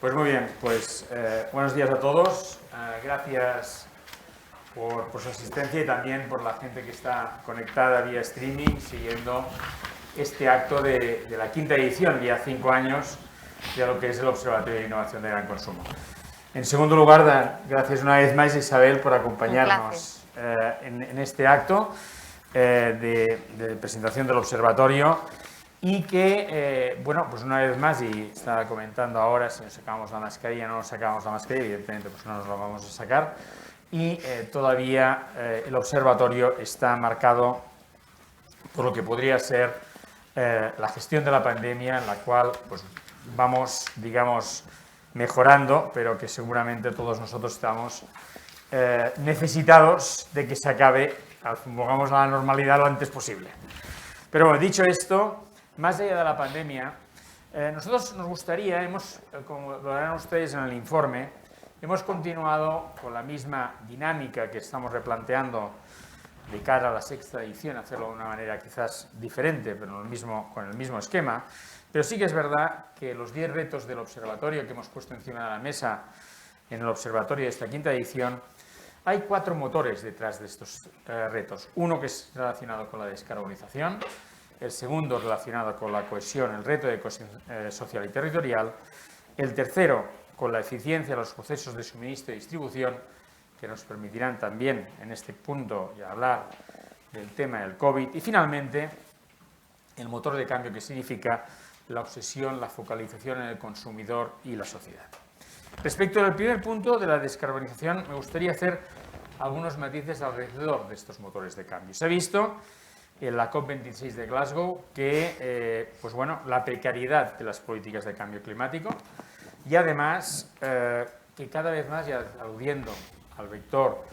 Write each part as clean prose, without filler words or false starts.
Pues muy bien, buenos días a todos. Gracias por su asistencia y también por la gente que está conectada vía streaming siguiendo este acto de la quinta edición, ya 5 años, de lo que es el Observatorio de Innovación de Gran Consumo. En segundo lugar, gracias una vez más, Isabel, por acompañarnos en este acto de presentación del observatorio y que, bueno, pues una vez más, y estaba comentando ahora si nos sacamos la mascarilla o no nos sacamos la mascarilla, evidentemente pues no nos la vamos a sacar, y todavía el observatorio está marcado por lo que podría ser la gestión de la pandemia, en la cual pues vamos, digamos, mejorando, pero que seguramente todos nosotros estamos necesitados de que se acabe, volvamos a la normalidad lo antes posible. Pero bueno, dicho esto, más allá de la pandemia, nosotros nos gustaría, como lo verán ustedes en el informe, hemos continuado con la misma dinámica que estamos replanteando de cara a la sexta edición, hacerlo de una manera quizás diferente, pero con el mismo esquema. Pero sí que es verdad que los 10 retos del observatorio que hemos puesto encima de la mesa en el observatorio de esta quinta edición, hay 4 motores detrás de estos retos. Uno que es relacionado con la descarbonización, el segundo relacionado con la cohesión, el reto de cohesión social y territorial, el tercero con la eficiencia de los procesos de suministro y distribución, que nos permitirán también en este punto ya hablar del tema del COVID, y finalmente el motor de cambio, que significa la obsesión, la focalización en el consumidor y la sociedad. Respecto al primer punto de la descarbonización, me gustaría hacer algunos matices alrededor de estos motores de cambio. Se ha visto en la COP26 de Glasgow que pues bueno, la precariedad de las políticas de cambio climático y además que cada vez más, ya aludiendo al vector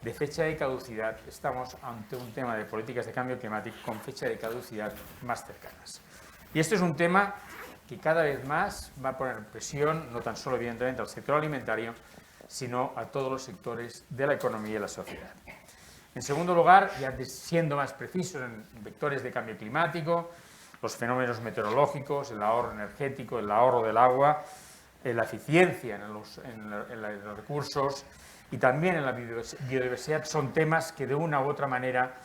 de fecha de caducidad, estamos ante un tema de políticas de cambio climático con fecha de caducidad más cercanas. Y esto es un tema que cada vez más va a poner presión, no tan solo evidentemente al sector alimentario, sino a todos los sectores de la economía y la sociedad. En segundo lugar, ya siendo más precisos en vectores de cambio climático, los fenómenos meteorológicos, el ahorro energético, el ahorro del agua, la eficiencia en los recursos y también en la biodiversidad son temas que de una u otra manera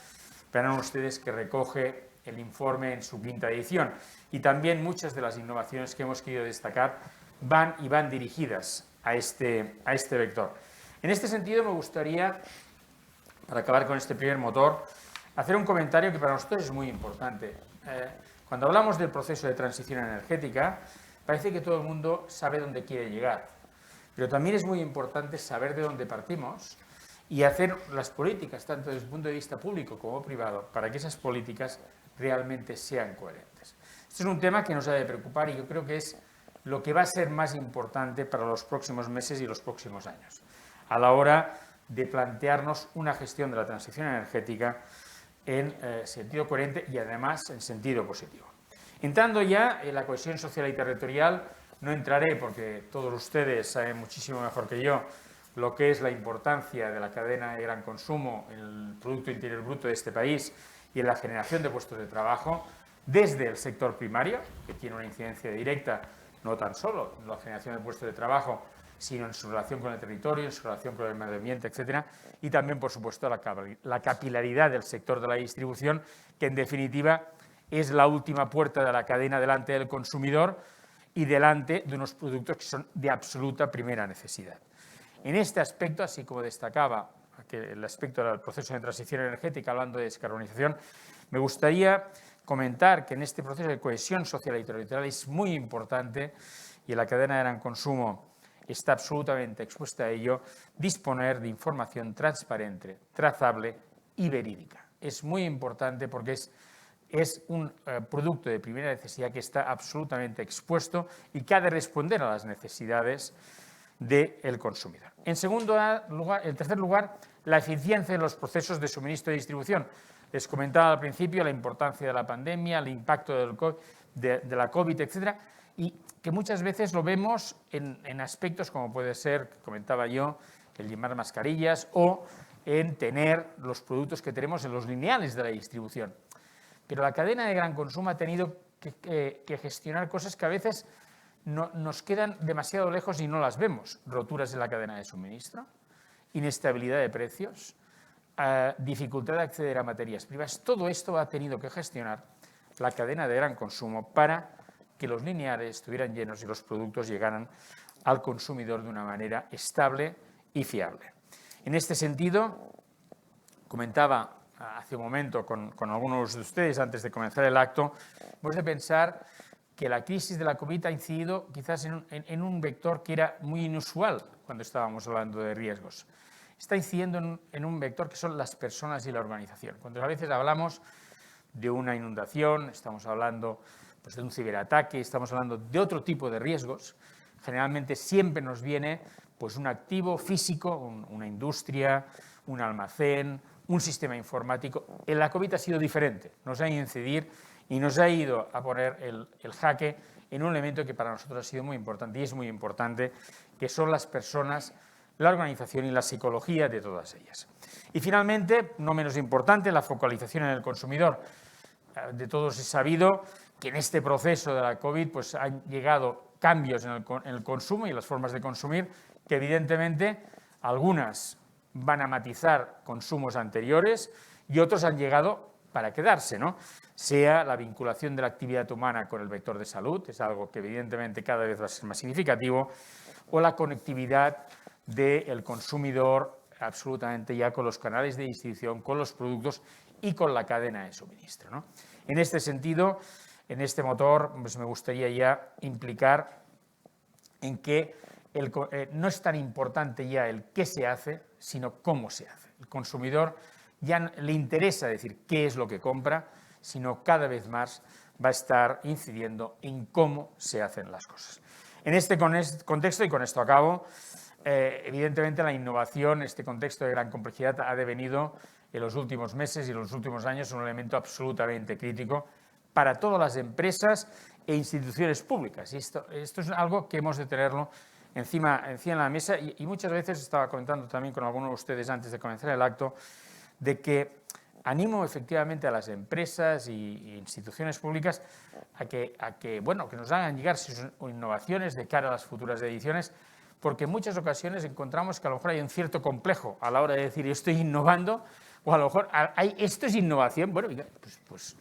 verán ustedes que recoge el informe en su quinta edición. Y también muchas de las innovaciones que hemos querido destacar van dirigidas a este vector. En este sentido me gustaría, para acabar con este primer motor, hacer un comentario que para nosotros es muy importante. Cuando hablamos del proceso de transición energética, parece que todo el mundo sabe dónde quiere llegar, pero también es muy importante saber de dónde partimos y hacer las políticas, tanto desde el punto de vista público como privado, para que esas políticas realmente sean coherentes. Este es un tema que nos ha de preocupar y yo creo que es lo que va a ser más importante para los próximos meses y los próximos años, a la hora de plantearnos una gestión de la transición energética en sentido coherente y además en sentido positivo. Entrando ya en la cohesión social y territorial, no entraré porque todos ustedes saben muchísimo mejor que yo lo que es la importancia de la cadena de gran consumo en el Producto Interior Bruto de este país y en la generación de puestos de trabajo desde el sector primario, que tiene una incidencia directa no tan solo en la generación de puestos de trabajo, sino en su relación con el territorio, en su relación con el medio ambiente, etcétera, y también, por supuesto, la capilaridad del sector de la distribución, que en definitiva es la última puerta de la cadena delante del consumidor y delante de unos productos que son de absoluta primera necesidad. En este aspecto, así como destacaba el aspecto del proceso de transición energética, hablando de descarbonización, me gustaría comentar que en este proceso de cohesión social y territorial es muy importante, y en la cadena de gran consumo está absolutamente expuesta a ello, disponer de información transparente, trazable y verídica. Es muy importante porque es un producto de primera necesidad que está absolutamente expuesto y que ha de responder a las necesidades del consumidor. En tercer lugar, la eficiencia en los procesos de suministro y distribución. Les comentaba al principio la importancia de la pandemia, el impacto de la COVID, etcétera, y que muchas veces lo vemos en aspectos como puede ser, que comentaba yo, el llevar mascarillas o en tener los productos que tenemos en los lineales de la distribución. Pero la cadena de gran consumo ha tenido que gestionar cosas que a veces nos quedan demasiado lejos y no las vemos. Roturas en la cadena de suministro, inestabilidad de precios, dificultad de acceder a materias primas. Todo esto ha tenido que gestionar la cadena de gran consumo para que los lineales estuvieran llenos y los productos llegaran al consumidor de una manera estable y fiable. En este sentido, comentaba hace un momento con algunos de ustedes antes de comenzar el acto, hemos de pensar que la crisis de la COVID ha incidido quizás en un vector que era muy inusual cuando estábamos hablando de riesgos. Está incidiendo en un vector que son las personas y la organización. Cuando a veces hablamos de una inundación, estamos hablando pues, de un ciberataque, estamos hablando de otro tipo de riesgos, generalmente siempre nos viene pues, un activo físico, una industria, un almacén, un sistema informático. En la COVID ha sido diferente, nos ha ido a incidir y nos ha ido a poner el jaque en un elemento que para nosotros ha sido muy importante y es muy importante, que son las personas, la organización y la psicología de todas ellas. Y finalmente, no menos importante, la focalización en el consumidor. De todos es sabido que en este proceso de la COVID pues, han llegado cambios en el consumo y en las formas de consumir que evidentemente algunas van a matizar consumos anteriores y otros han llegado para quedarse, ¿no? Sea la vinculación de la actividad humana con el vector de salud, es algo que evidentemente cada vez va a ser más significativo, o la conectividad del consumidor absolutamente ya con los canales de distribución, con los productos y con la cadena de suministro, ¿no? En este sentido, en este motor, pues me gustaría ya implicar en que no es tan importante ya el qué se hace, sino cómo se hace. El consumidor ya le interesa decir qué es lo que compra, sino cada vez más va a estar incidiendo en cómo se hacen las cosas. En este contexto, y con esto acabo, evidentemente la innovación, este contexto de gran complejidad, ha devenido en los últimos meses y en los últimos años un elemento absolutamente crítico para todas las empresas e instituciones públicas. Y esto es algo que hemos de tenerlo encima de la mesa y muchas veces estaba comentando también con algunos de ustedes antes de comenzar el acto de que animo efectivamente a las empresas e instituciones públicas a que nos hagan llegar sus innovaciones de cara a las futuras ediciones, porque en muchas ocasiones encontramos que a lo mejor hay un cierto complejo a la hora de decir estoy innovando o a lo mejor esto es innovación. Bueno, pues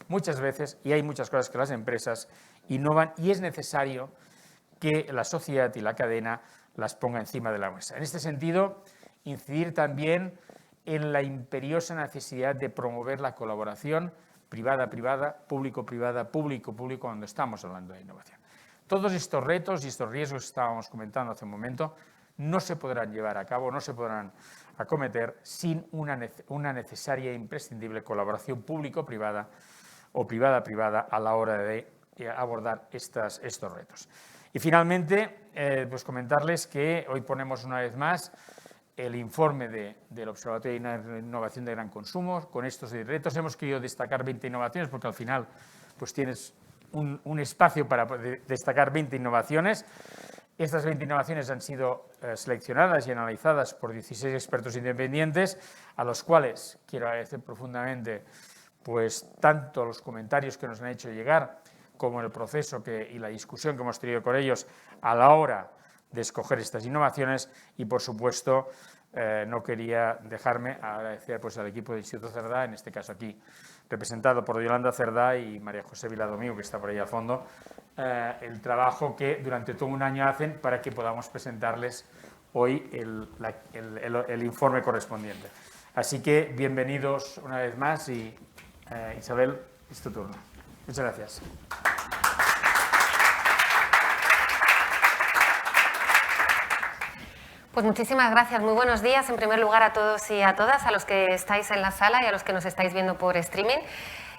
muchas veces, y hay muchas cosas que las empresas innovan y es necesario que la sociedad y la cadena las ponga encima de la mesa. En este sentido, incidir también en la imperiosa necesidad de promover la colaboración privada-privada, público-privada, público-público, cuando estamos hablando de innovación. Todos estos retos y estos riesgos que estábamos comentando hace un momento no se podrán llevar a cabo, no se podrán acometer sin una necesaria e imprescindible colaboración público-privada o privada-privada a la hora de abordar estos retos. Y finalmente, pues comentarles que hoy ponemos una vez más el informe del Observatorio de Innovación de Gran Consumo. Con estos retos hemos querido destacar 20 innovaciones porque al final pues tienes un espacio para destacar 20 innovaciones. Estas 20 innovaciones han sido seleccionadas y analizadas por 16 expertos independientes, a los cuales quiero agradecer profundamente pues, tanto los comentarios que nos han hecho llegar como el proceso y la discusión que hemos tenido con ellos a la hora de escoger estas innovaciones y, por supuesto, no quería dejarme agradecer pues, al equipo del Instituto Cerdá, en este caso aquí representado por Yolanda Cerdá y María José Viladomingo, que está por ahí al fondo, el trabajo que durante todo un año hacen para que podamos presentarles hoy el informe correspondiente. Así que bienvenidos una vez más y Isabel, es tu turno. Muchas gracias. Pues muchísimas gracias, muy buenos días en primer lugar a todos y a todas, a los que estáis en la sala y a los que nos estáis viendo por streaming.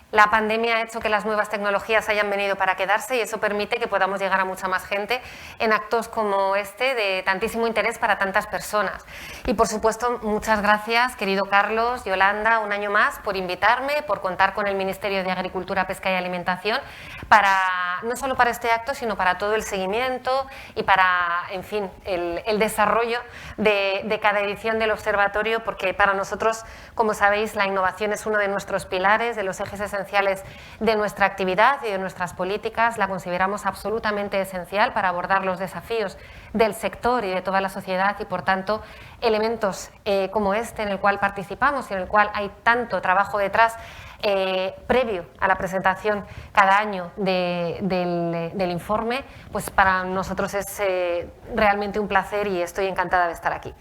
La pandemia ha hecho que las nuevas tecnologías hayan venido para quedarse y eso permite que podamos llegar a mucha más gente en actos como este de tantísimo interés para tantas personas. Y por supuesto, muchas gracias, querido Carlos, Yolanda, un año más por invitarme, por contar con el Ministerio de Agricultura, Pesca y Alimentación, no solo para este acto, sino para todo el seguimiento y para, en fin, el desarrollo de cada edición del observatorio, porque para nosotros, como sabéis, la innovación es uno de nuestros pilares, de los ejes esenciales esenciales de nuestra actividad y de nuestras políticas. La consideramos absolutamente esencial para abordar los desafíos del sector y de toda la sociedad y, por tanto, elementos como este en el cual participamos y en el cual hay tanto trabajo detrás previo a la presentación cada año del informe, pues para nosotros es realmente un placer y estoy encantada de estar aquí.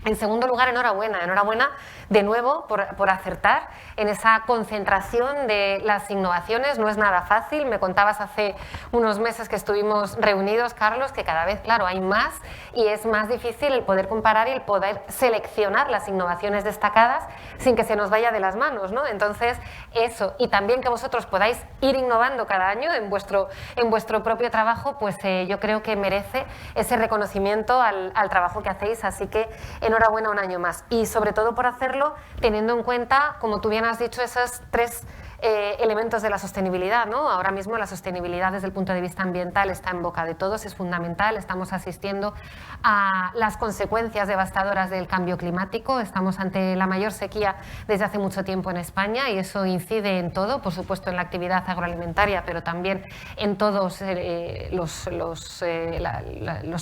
En segundo lugar, enhorabuena de nuevo por acertar en esa concentración de las innovaciones. No es nada fácil, me contabas hace unos meses que estuvimos reunidos, Carlos, que cada vez, claro, hay más y es más difícil el poder comparar y el poder seleccionar las innovaciones destacadas sin que se nos vaya de las manos, ¿no? Entonces, eso, y también que vosotros podáis ir innovando cada año en vuestro propio trabajo, pues yo creo que merece ese reconocimiento al trabajo que hacéis, así que enhorabuena un año más. Y sobre todo por hacerlo teniendo en cuenta, como tú bien has dicho, esos tres elementos de la sostenibilidad, ¿no? Ahora mismo la sostenibilidad desde el punto de vista ambiental está en boca de todos, es fundamental, estamos asistiendo a las consecuencias devastadoras del cambio climático, estamos ante la mayor sequía desde hace mucho tiempo en España y eso incide en todo, por supuesto en la actividad agroalimentaria, pero también en todos los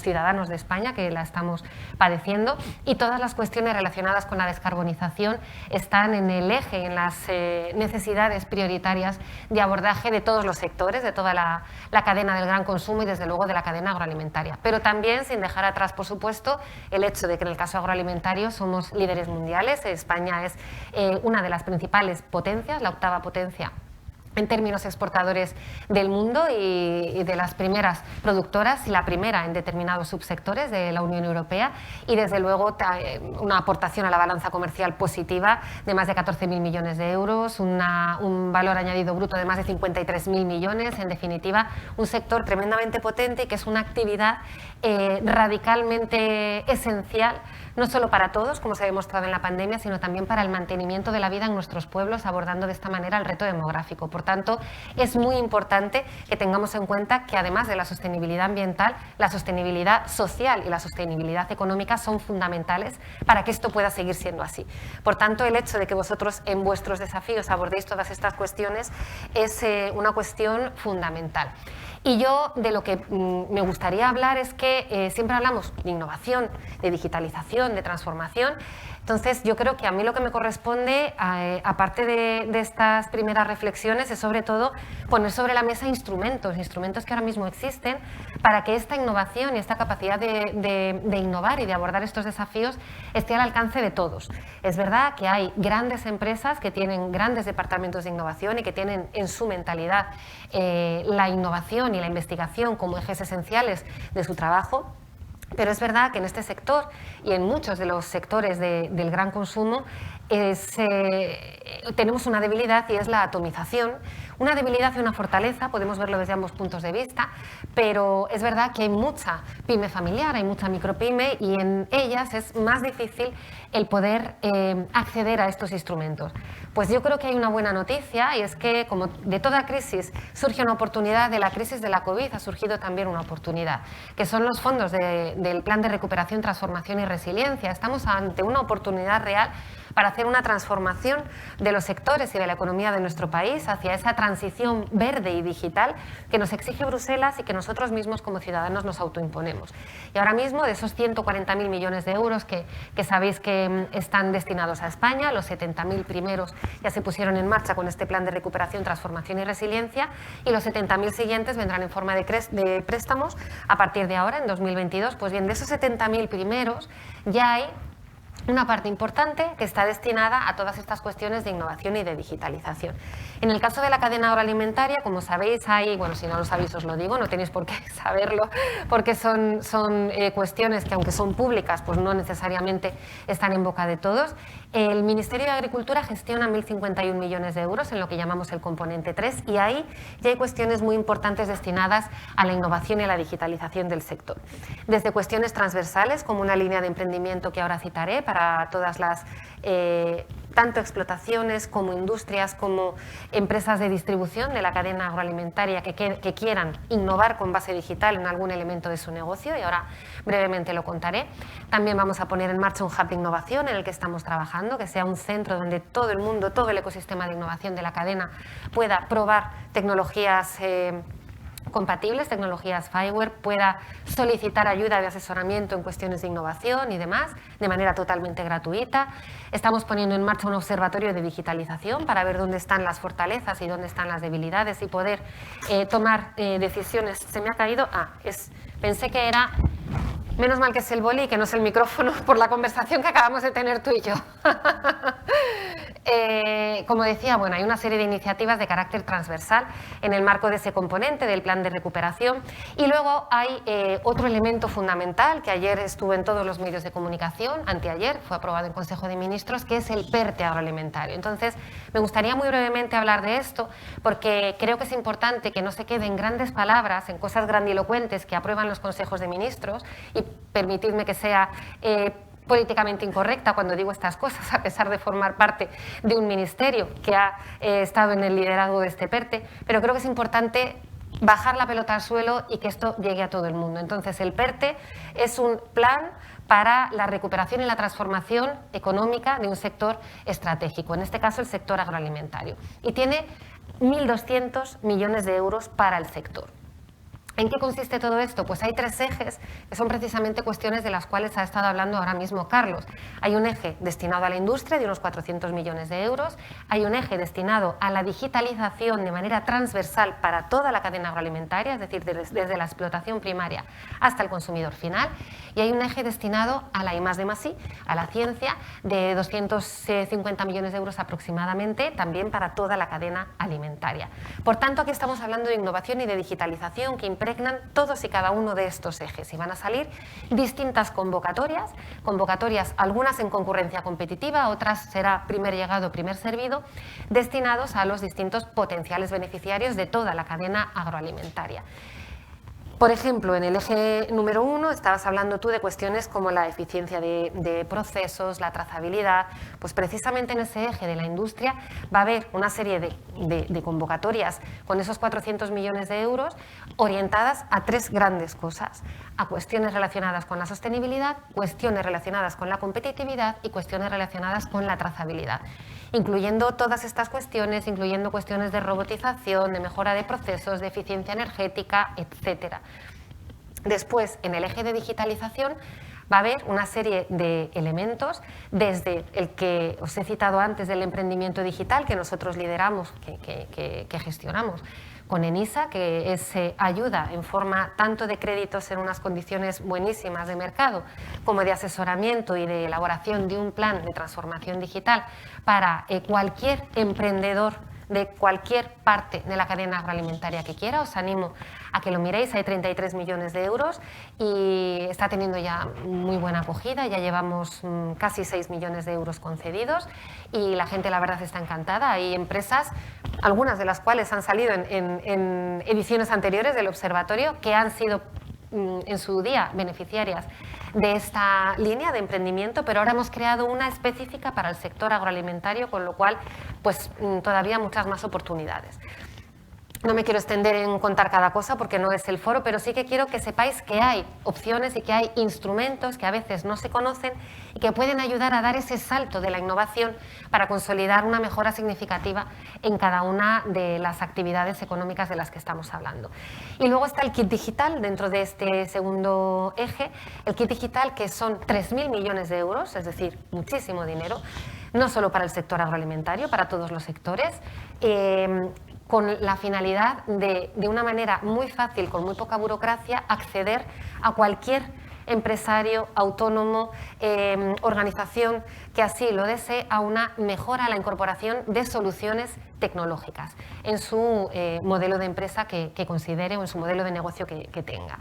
ciudadanos de España que la estamos padeciendo, y todas las cuestiones relacionadas con la descarbonización están en el eje, en las necesidades prioritarias de abordaje de todos los sectores, de toda la cadena del gran consumo y desde luego de la cadena agroalimentaria. Pero también sin dejar atrás, por supuesto, el hecho de que en el caso agroalimentario somos líderes mundiales. España es una de las principales potencias, la octava potencia en términos exportadores del mundo y de las primeras productoras y la primera en determinados subsectores de la Unión Europea, y desde luego una aportación a la balanza comercial positiva de más de 14.000 millones de euros, un valor añadido bruto de más de 53.000 millones, en definitiva un sector tremendamente potente y que es una actividad radicalmente esencial, no solo para todos, como se ha demostrado en la pandemia, sino también para el mantenimiento de la vida en nuestros pueblos, abordando de esta manera el reto demográfico. Por tanto, es muy importante que tengamos en cuenta que además de la sostenibilidad ambiental, la sostenibilidad social y la sostenibilidad económica son fundamentales para que esto pueda seguir siendo así. Por tanto, el hecho de que vosotros en vuestros desafíos abordéis todas estas cuestiones es una cuestión fundamental. Y yo de lo que me gustaría hablar es que siempre hablamos de innovación, de digitalización, de transformación. Entonces, yo creo que a mí lo que me corresponde, aparte de estas primeras reflexiones, es sobre todo poner sobre la mesa instrumentos que ahora mismo existen para que esta innovación y esta capacidad de innovar y de abordar estos desafíos esté al alcance de todos. Es verdad que hay grandes empresas que tienen grandes departamentos de innovación y que tienen en su mentalidad la innovación y la investigación como ejes esenciales de su trabajo. Pero es verdad que en este sector y en muchos de los sectores del gran consumo tenemos una debilidad y es la atomización. Una debilidad y una fortaleza, podemos verlo desde ambos puntos de vista, pero es verdad que hay mucha pyme familiar, hay mucha micropyme y en ellas es más difícil el poder acceder a estos instrumentos. Pues yo creo que hay una buena noticia y es que como de toda crisis surge una oportunidad, de la crisis de la COVID ha surgido también una oportunidad, que son los fondos del Plan de Recuperación, Transformación y Resiliencia. Estamos ante una oportunidad real para hacer una transformación de los sectores y de la economía de nuestro país hacia esa transición verde y digital que nos exige Bruselas y que nosotros mismos como ciudadanos nos autoimponemos. Y ahora mismo, de esos 140.000 millones de euros que sabéis que están destinados a España, los 70.000 primeros ya se pusieron en marcha con este Plan de Recuperación, Transformación y Resiliencia, y los 70.000 siguientes vendrán en forma de préstamos a partir de ahora, en 2022. Pues bien, de esos 70.000 primeros ya hay una parte importante que está destinada a todas estas cuestiones de innovación y de digitalización. En el caso de la cadena agroalimentaria, como sabéis, hay, bueno, si no lo sabéis os lo digo, no tenéis por qué saberlo, porque son cuestiones que aunque son públicas, pues no necesariamente están en boca de todos. El Ministerio de Agricultura gestiona 1.051 millones de euros en lo que llamamos el componente 3 y ahí ya hay cuestiones muy importantes destinadas a la innovación y a la digitalización del sector. Desde cuestiones transversales, como una línea de emprendimiento que ahora citaré para todas las tanto explotaciones como industrias, como empresas de distribución de la cadena agroalimentaria que quieran innovar con base digital en algún elemento de su negocio, y ahora brevemente lo contaré. También vamos a poner en marcha un hub de innovación en el que estamos trabajando, que sea un centro donde todo el mundo, todo el ecosistema de innovación de la cadena pueda probar tecnologías compatibles, tecnologías Fireware, pueda solicitar ayuda de asesoramiento en cuestiones de innovación y demás, de manera totalmente gratuita. Estamos poniendo en marcha un observatorio de digitalización para ver dónde están las fortalezas y dónde están las debilidades y poder tomar decisiones. Se me ha caído, pensé que era, menos mal que es el boli y que no es el micrófono por la conversación que acabamos de tener tú y yo. Como decía, bueno, hay una serie de iniciativas de carácter transversal en el marco de ese componente del plan de recuperación, y luego hay otro elemento fundamental que ayer estuvo en todos los medios de comunicación, anteayer fue aprobado en Consejo de Ministros, que es el PERTE agroalimentario. Entonces, me gustaría muy brevemente hablar de esto porque creo que es importante que no se queden grandes palabras, en cosas grandilocuentes que aprueban los Consejos de Ministros, y permitidme que sea políticamente incorrecta cuando digo estas cosas, a pesar de formar parte de un ministerio que ha estado en el liderazgo de este PERTE, pero creo que es importante bajar la pelota al suelo y que esto llegue a todo el mundo. Entonces, el PERTE es un plan para la recuperación y la transformación económica de un sector estratégico, en este caso el sector agroalimentario, y tiene 1.200 millones de euros para el sector. ¿En qué consiste todo esto? Pues hay tres ejes que son precisamente cuestiones de las cuales ha estado hablando ahora mismo Carlos. Hay un eje destinado a la industria de unos 400 millones de euros, hay un eje destinado a la digitalización de manera transversal para toda la cadena agroalimentaria, es decir, desde la explotación primaria hasta el consumidor final, y hay un eje destinado a la I+D+I, a la ciencia, de 250 millones de euros aproximadamente, también para toda la cadena alimentaria. Por tanto, aquí estamos hablando de innovación y de digitalización que impregnan todos y cada uno de estos ejes, y van a salir distintas convocatorias, algunas en concurrencia competitiva, otras será primer llegado, primer servido, destinados a los distintos potenciales beneficiarios de toda la cadena agroalimentaria. Por ejemplo, en el eje número 1 estabas hablando tú de cuestiones como la eficiencia de procesos, la trazabilidad. Pues precisamente en ese eje de la industria va a haber una serie de convocatorias con esos 400 millones de euros orientadas a tres grandes cosas: a cuestiones relacionadas con la sostenibilidad, cuestiones relacionadas con la competitividad y cuestiones relacionadas con la trazabilidad. Incluyendo todas estas cuestiones, incluyendo cuestiones de robotización, de mejora de procesos, de eficiencia energética, etcétera. Después, en el eje de digitalización, va a haber una serie de elementos, desde el que os he citado antes del emprendimiento digital, que nosotros lideramos, que gestionamos con ENISA, que es ayuda en forma tanto de créditos en unas condiciones buenísimas de mercado, como de asesoramiento y de elaboración de un plan de transformación digital para cualquier emprendedor de cualquier parte de la cadena agroalimentaria que quiera. Os animo a que lo miréis, hay 33 millones de euros y está teniendo ya muy buena acogida, ya llevamos casi 6 millones de euros concedidos y la gente, la verdad, está encantada. Hay empresas, algunas de las cuales han salido en ediciones anteriores del observatorio, que han sido en su día beneficiarias de esta línea de emprendimiento, pero ahora hemos creado una específica para el sector agroalimentario, con lo cual pues todavía muchas más oportunidades. No me quiero extender en contar cada cosa porque no es el foro, pero sí que quiero que sepáis que hay opciones y que hay instrumentos que a veces no se conocen y que pueden ayudar a dar ese salto de la innovación para consolidar una mejora significativa en cada una de las actividades económicas de las que estamos hablando. Y luego está el kit digital dentro de este segundo eje, el kit digital, que son 3.000 millones de euros, es decir, muchísimo dinero, no solo para el sector agroalimentario, para todos los sectores, con la finalidad de una manera muy fácil, con muy poca burocracia, acceder a cualquier empresario, autónomo, organización que así lo desee, a una mejora, a la incorporación de soluciones tecnológicas en su modelo de empresa que considere o en su modelo de negocio que tenga.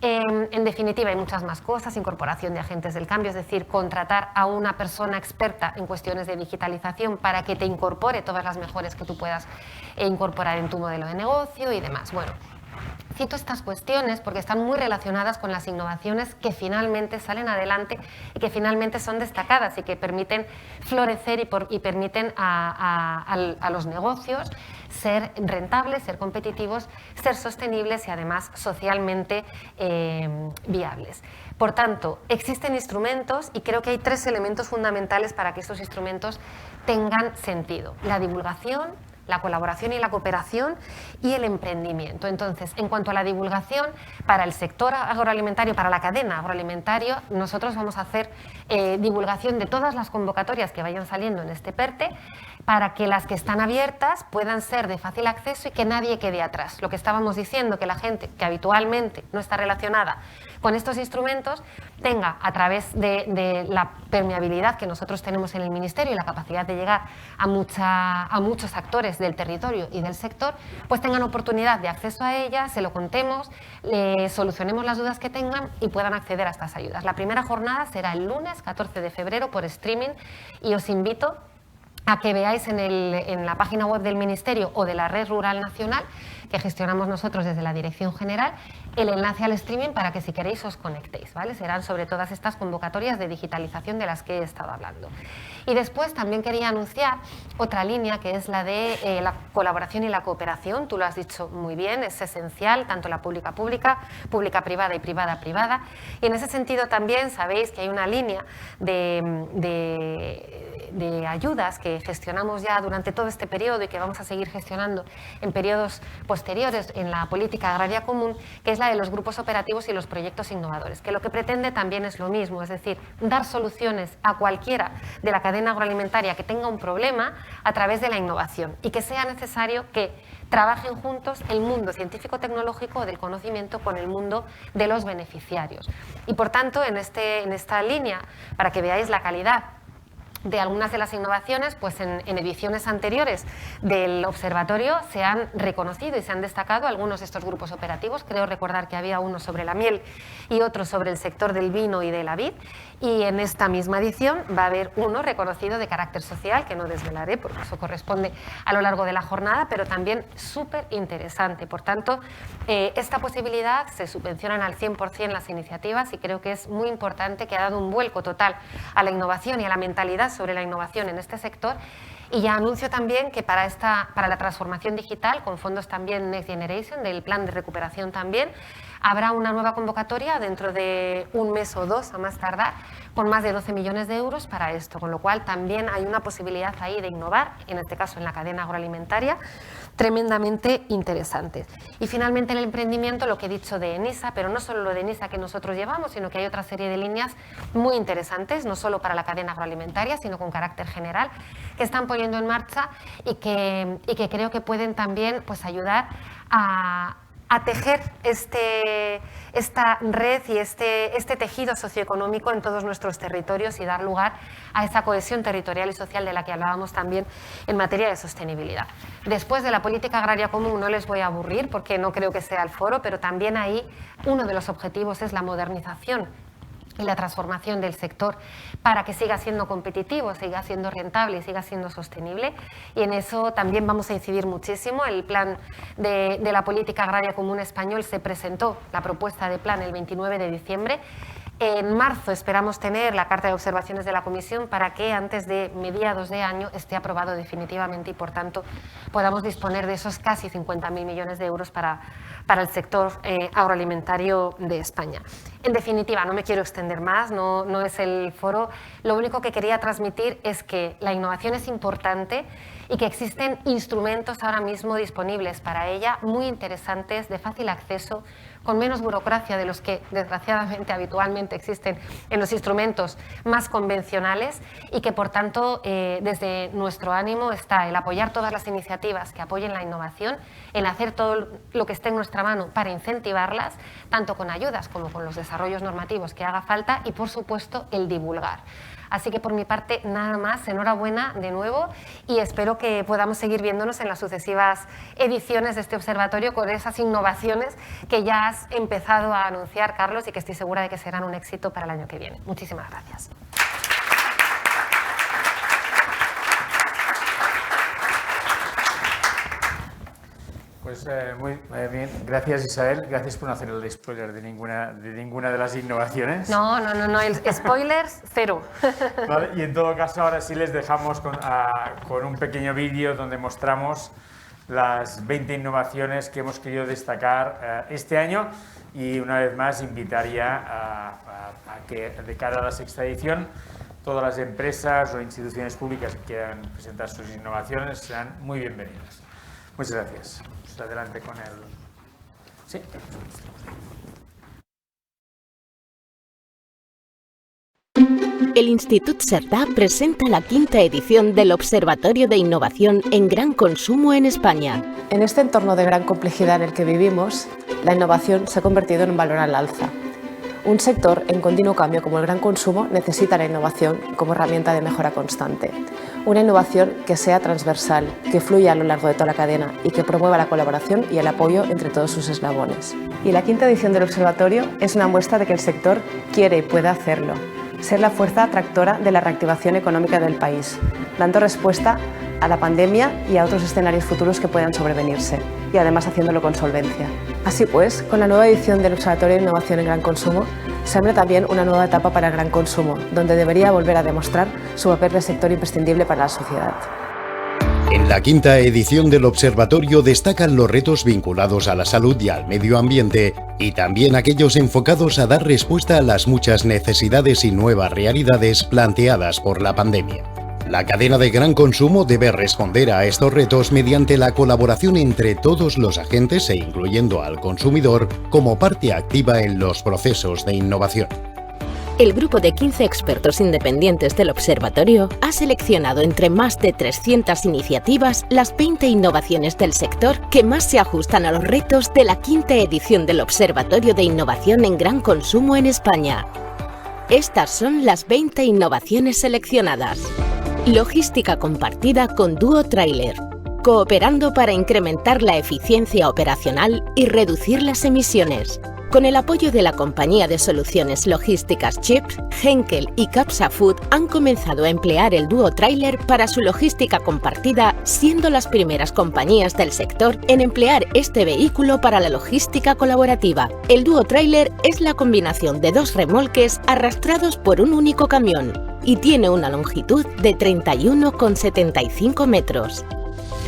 En definitiva, hay muchas más cosas: incorporación de agentes del cambio, es decir, contratar a una persona experta en cuestiones de digitalización para que te incorpore todas las mejores que tú puedas incorporar en tu modelo de negocio y demás. Bueno, Cito estas cuestiones porque están muy relacionadas con las innovaciones que finalmente salen adelante y que finalmente son destacadas y que permiten florecer y permiten a los negocios ser rentables, ser competitivos, ser sostenibles y además socialmente viables. Por tanto, existen instrumentos y creo que hay 3 elementos fundamentales para que estos instrumentos tengan sentido: la divulgación, la colaboración y la cooperación y el emprendimiento. Entonces, en cuanto a la divulgación, para el sector agroalimentario, para la cadena agroalimentaria, nosotros vamos a hacer divulgación de todas las convocatorias que vayan saliendo en este PERTE para que las que están abiertas puedan ser de fácil acceso y que nadie quede atrás. Lo que estábamos diciendo, que la gente que habitualmente no está relacionada con estos instrumentos tenga, a través de la permeabilidad que nosotros tenemos en el Ministerio y la capacidad de llegar a muchos actores del territorio y del sector, pues tengan oportunidad de acceso a ella, se lo contemos, solucionemos las dudas que tengan y puedan acceder a estas ayudas. La primera jornada será el lunes 14 de febrero por streaming y os invito a que veáis en la página web del Ministerio o de la Red Rural Nacional, que gestionamos nosotros desde la Dirección General, el enlace al streaming para que si queréis os conectéis, ¿vale? Serán sobre todas estas convocatorias de digitalización de las que he estado hablando. Y después también quería anunciar otra línea que es la de la colaboración y la cooperación. Tú lo has dicho muy bien, es esencial, tanto la pública-pública, pública-privada y privada-privada. Y en ese sentido también sabéis que hay una línea de ayudas que gestionamos ya durante todo este periodo y que vamos a seguir gestionando en periodos posteriores en la política agraria común, que es la de los grupos operativos y los proyectos innovadores, que lo que pretende también es lo mismo, es decir, dar soluciones a cualquiera de la cadena agroalimentaria que tenga un problema a través de la innovación y que sea necesario que trabajen juntos el mundo científico-tecnológico del conocimiento con el mundo de los beneficiarios. Y por tanto, en esta línea, para que veáis la calidad de algunas de las innovaciones, pues en ediciones anteriores del observatorio se han reconocido y se han destacado algunos de estos grupos operativos. Creo recordar que había uno sobre la miel y otro sobre el sector del vino y de la vid, y en esta misma edición va a haber uno reconocido de carácter social, que no desvelaré porque eso corresponde a lo largo de la jornada, pero también súper interesante. Por tanto, esta posibilidad se subvencionan al 100% las iniciativas y creo que es muy importante, que ha dado un vuelco total a la innovación y a la mentalidad sobre la innovación en este sector. Y ya anuncio también que para la transformación digital, con fondos también Next Generation, del plan de recuperación también, habrá una nueva convocatoria dentro de un mes o 2 a más tardar, con más de 12 millones de euros para esto, con lo cual también hay una posibilidad ahí de innovar, en este caso en la cadena agroalimentaria, tremendamente interesante. Y finalmente, en el emprendimiento, lo que he dicho de ENISA, pero no solo lo de ENISA que nosotros llevamos, sino que hay otra serie de líneas muy interesantes, no solo para la cadena agroalimentaria, sino con carácter general, que están poniendo en marcha y que creo que pueden también, pues, ayudar a tejer esta red y este tejido socioeconómico en todos nuestros territorios y dar lugar a esa cohesión territorial y social de la que hablábamos también en materia de sostenibilidad. Después de la política agraria común no les voy a aburrir porque no creo que sea el foro, pero también ahí uno de los objetivos es la modernización y la transformación del sector para que siga siendo competitivo, siga siendo rentable y siga siendo sostenible, y en eso también vamos a incidir muchísimo. El plan de la política agraria común español se presentó, la propuesta de plan, el 29 de diciembre. En marzo esperamos tener la carta de observaciones de la Comisión para que antes de mediados de año esté aprobado definitivamente y, por tanto, podamos disponer de esos casi 50.000 millones de euros para el sector agroalimentario de España. En definitiva, no me quiero extender más, no es el foro. Lo único que quería transmitir es que la innovación es importante y que existen instrumentos ahora mismo disponibles para ella, muy interesantes, de fácil acceso, con menos burocracia de los que desgraciadamente habitualmente existen en los instrumentos más convencionales, y que por tanto desde nuestro ánimo está el apoyar todas las iniciativas que apoyen la innovación, en hacer todo lo que esté en nuestra mano para incentivarlas, tanto con ayudas como con los desarrollos normativos que haga falta, y por supuesto el divulgar. Así que por mi parte nada más, enhorabuena de nuevo y espero que podamos seguir viéndonos en las sucesivas ediciones de este observatorio con esas innovaciones que ya has empezado a anunciar, Carlos, y que estoy segura de que serán un éxito para el año que viene. Muchísimas gracias. Pues muy bien. Gracias, Isabel. Gracias por no hacer el spoiler de ninguna de las innovaciones. No, el spoilers, cero. Vale, y en todo caso, ahora sí les dejamos con un pequeño vídeo donde mostramos las 20 innovaciones que hemos querido destacar este año, y una vez más invitaría a que de cara a la sexta edición todas las empresas o instituciones públicas que quieran presentar sus innovaciones serán muy bienvenidas. Muchas gracias. Pues adelante con el... Sí. El Institut Cerdà presenta la 5ª edición del Observatorio de Innovación en Gran Consumo en España. En este entorno de gran complejidad en el que vivimos, la innovación se ha convertido en un valor al alza. Un sector en continuo cambio como el gran consumo necesita la innovación como herramienta de mejora constante. Una innovación que sea transversal, que fluya a lo largo de toda la cadena y que promueva la colaboración y el apoyo entre todos sus eslabones. Y la 5ª edición del Observatorio es una muestra de que el sector quiere y puede hacerlo, ser la fuerza atractora de la reactivación económica del país, dando respuesta a la pandemia y a otros escenarios futuros que puedan sobrevenirse, y además haciéndolo con solvencia. Así pues, con la nueva edición del Observatorio de Innovación en Gran Consumo, se abre también una nueva etapa para el gran consumo, donde debería volver a demostrar su papel de sector imprescindible para la sociedad. En la 5ª edición del Observatorio destacan los retos vinculados a la salud y al medio ambiente, y también aquellos enfocados a dar respuesta a las muchas necesidades y nuevas realidades planteadas por la pandemia. La cadena de gran consumo debe responder a estos retos mediante la colaboración entre todos los agentes e incluyendo al consumidor como parte activa en los procesos de innovación. El grupo de 15 expertos independientes del observatorio ha seleccionado entre más de 300 iniciativas las 20 innovaciones del sector que más se ajustan a los retos de la 5ª edición del Observatorio de Innovación en Gran Consumo en España. Estas son las 20 innovaciones seleccionadas. Logística compartida con Duo Trailer, cooperando para incrementar la eficiencia operacional y reducir las emisiones. Con el apoyo de la compañía de soluciones logísticas Chips, Henkel y Capsa Food han comenzado a emplear el Duo Trailer para su logística compartida, siendo las primeras compañías del sector en emplear este vehículo para la logística colaborativa. El Duo Trailer es la combinación de 2 remolques arrastrados por un único camión y tiene una longitud de 31,75 metros.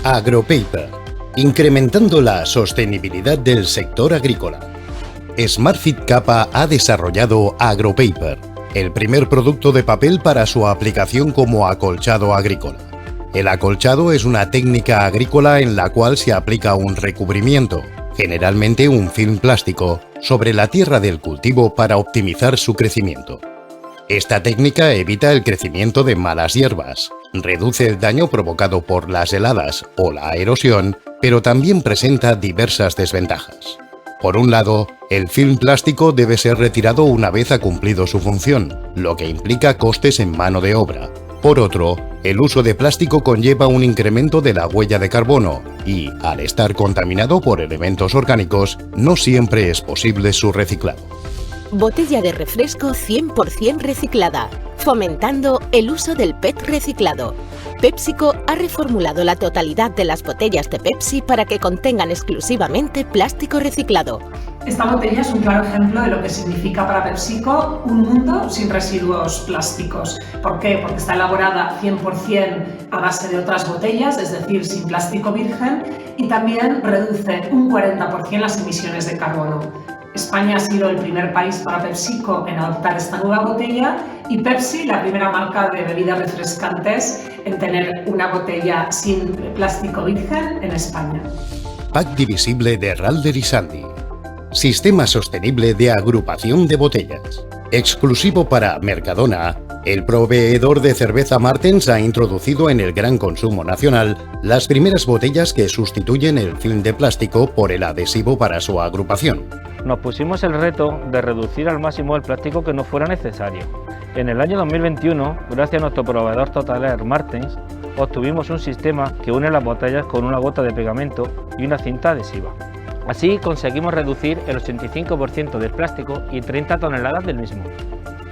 Agropaper, incrementando la sostenibilidad del sector agrícola. SmartFit Capa ha desarrollado Agropaper, el primer producto de papel para su aplicación como acolchado agrícola. El acolchado es una técnica agrícola en la cual se aplica un recubrimiento, generalmente un film plástico, sobre la tierra del cultivo para optimizar su crecimiento. Esta técnica evita el crecimiento de malas hierbas, reduce el daño provocado por las heladas o la erosión, pero también presenta diversas desventajas. Por un lado, el film plástico debe ser retirado una vez ha cumplido su función, lo que implica costes en mano de obra. Por otro, el uso de plástico conlleva un incremento de la huella de carbono y, al estar contaminado por elementos orgánicos, no siempre es posible su reciclado. Botella de refresco 100% reciclada, fomentando el uso del PET reciclado. PepsiCo ha reformulado la totalidad de las botellas de Pepsi para que contengan exclusivamente plástico reciclado. Esta botella es un claro ejemplo de lo que significa para PepsiCo un mundo sin residuos plásticos. ¿Por qué? Porque está elaborada 100% a base de otras botellas, es decir, sin plástico virgen, y también reduce un 40% las emisiones de carbono. España ha sido el primer país para PepsiCo en adoptar esta nueva botella y Pepsi la primera marca de bebidas refrescantes en tener una botella sin plástico virgen en España. Pack divisible de Ralder y Sandy. Sistema sostenible de agrupación de botellas. Exclusivo para Mercadona, el proveedor de cerveza Martens ha introducido en el gran consumo nacional las primeras botellas que sustituyen el film de plástico por el adhesivo para su agrupación. Nos pusimos el reto de reducir al máximo el plástico que no fuera necesario. En el año 2021, gracias a nuestro proveedor Totaler Martens, obtuvimos un sistema que une las botellas con una gota de pegamento y una cinta adhesiva. Así conseguimos reducir el 85% del plástico y 30 toneladas del mismo.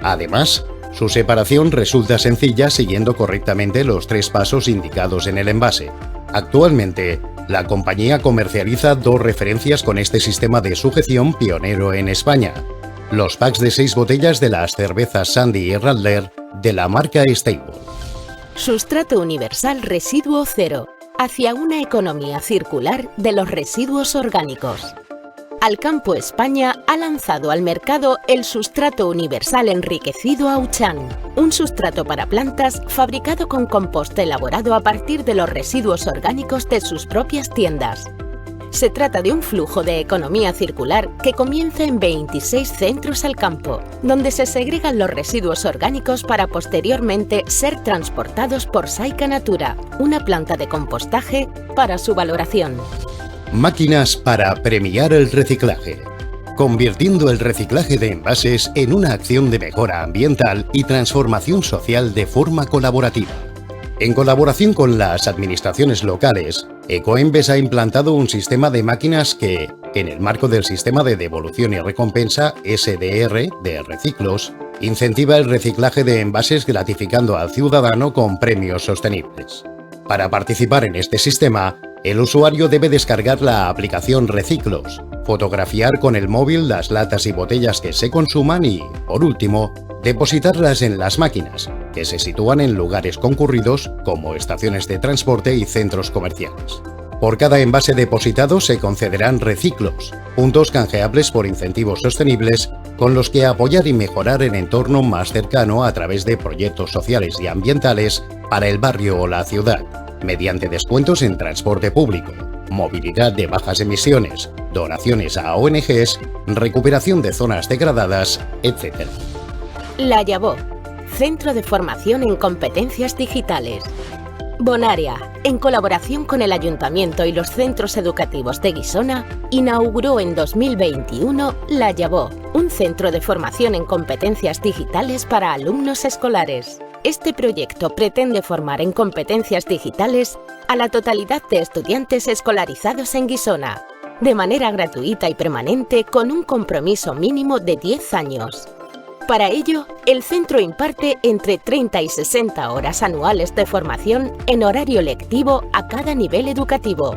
Además, su separación resulta sencilla siguiendo correctamente los 3 pasos indicados en el envase. Actualmente, la compañía comercializa 2 referencias con este sistema de sujeción pionero en España: los packs de 6 botellas de las cervezas Sandy y Radler de la marca Stable. Sustrato universal residuo cero, hacia una economía circular de los residuos orgánicos. Alcampo España ha lanzado al mercado el sustrato universal enriquecido Auchan, un sustrato para plantas fabricado con compost elaborado a partir de los residuos orgánicos de sus propias tiendas. Se trata de un flujo de economía circular que comienza en 26 centros Alcampo, donde se segregan los residuos orgánicos para posteriormente ser transportados por Saica Natura, una planta de compostaje, para su valoración. Máquinas para premiar el reciclaje, convirtiendo el reciclaje de envases en una acción de mejora ambiental y transformación social de forma colaborativa. En colaboración con las administraciones locales, Ecoembes ha implantado un sistema de máquinas que, en el marco del sistema de devolución y recompensa SDR de Reciclos, incentiva el reciclaje de envases gratificando al ciudadano con premios sostenibles. Para participar en este sistema, el usuario debe descargar la aplicación Reciclos, fotografiar con el móvil las latas y botellas que se consuman y, por último, depositarlas en las máquinas, que se sitúan en lugares concurridos como estaciones de transporte y centros comerciales. Por cada envase depositado se concederán Reciclos, puntos canjeables por incentivos sostenibles con los que apoyar y mejorar el entorno más cercano a través de proyectos sociales y ambientales para el barrio o la ciudad, mediante descuentos en transporte público, movilidad de bajas emisiones, donaciones a ONGs, recuperación de zonas degradadas, etc. La Llavó, Centro de Formación en Competencias Digitales. Bonaria, en colaboración con el Ayuntamiento y los centros educativos de Guissona, inauguró en 2021 La Llavó, un centro de formación en competencias digitales para alumnos escolares. Este proyecto pretende formar en competencias digitales a la totalidad de estudiantes escolarizados en Guissona, de manera gratuita y permanente con un compromiso mínimo de 10 años. Para ello, el centro imparte entre 30 y 60 horas anuales de formación en horario lectivo a cada nivel educativo.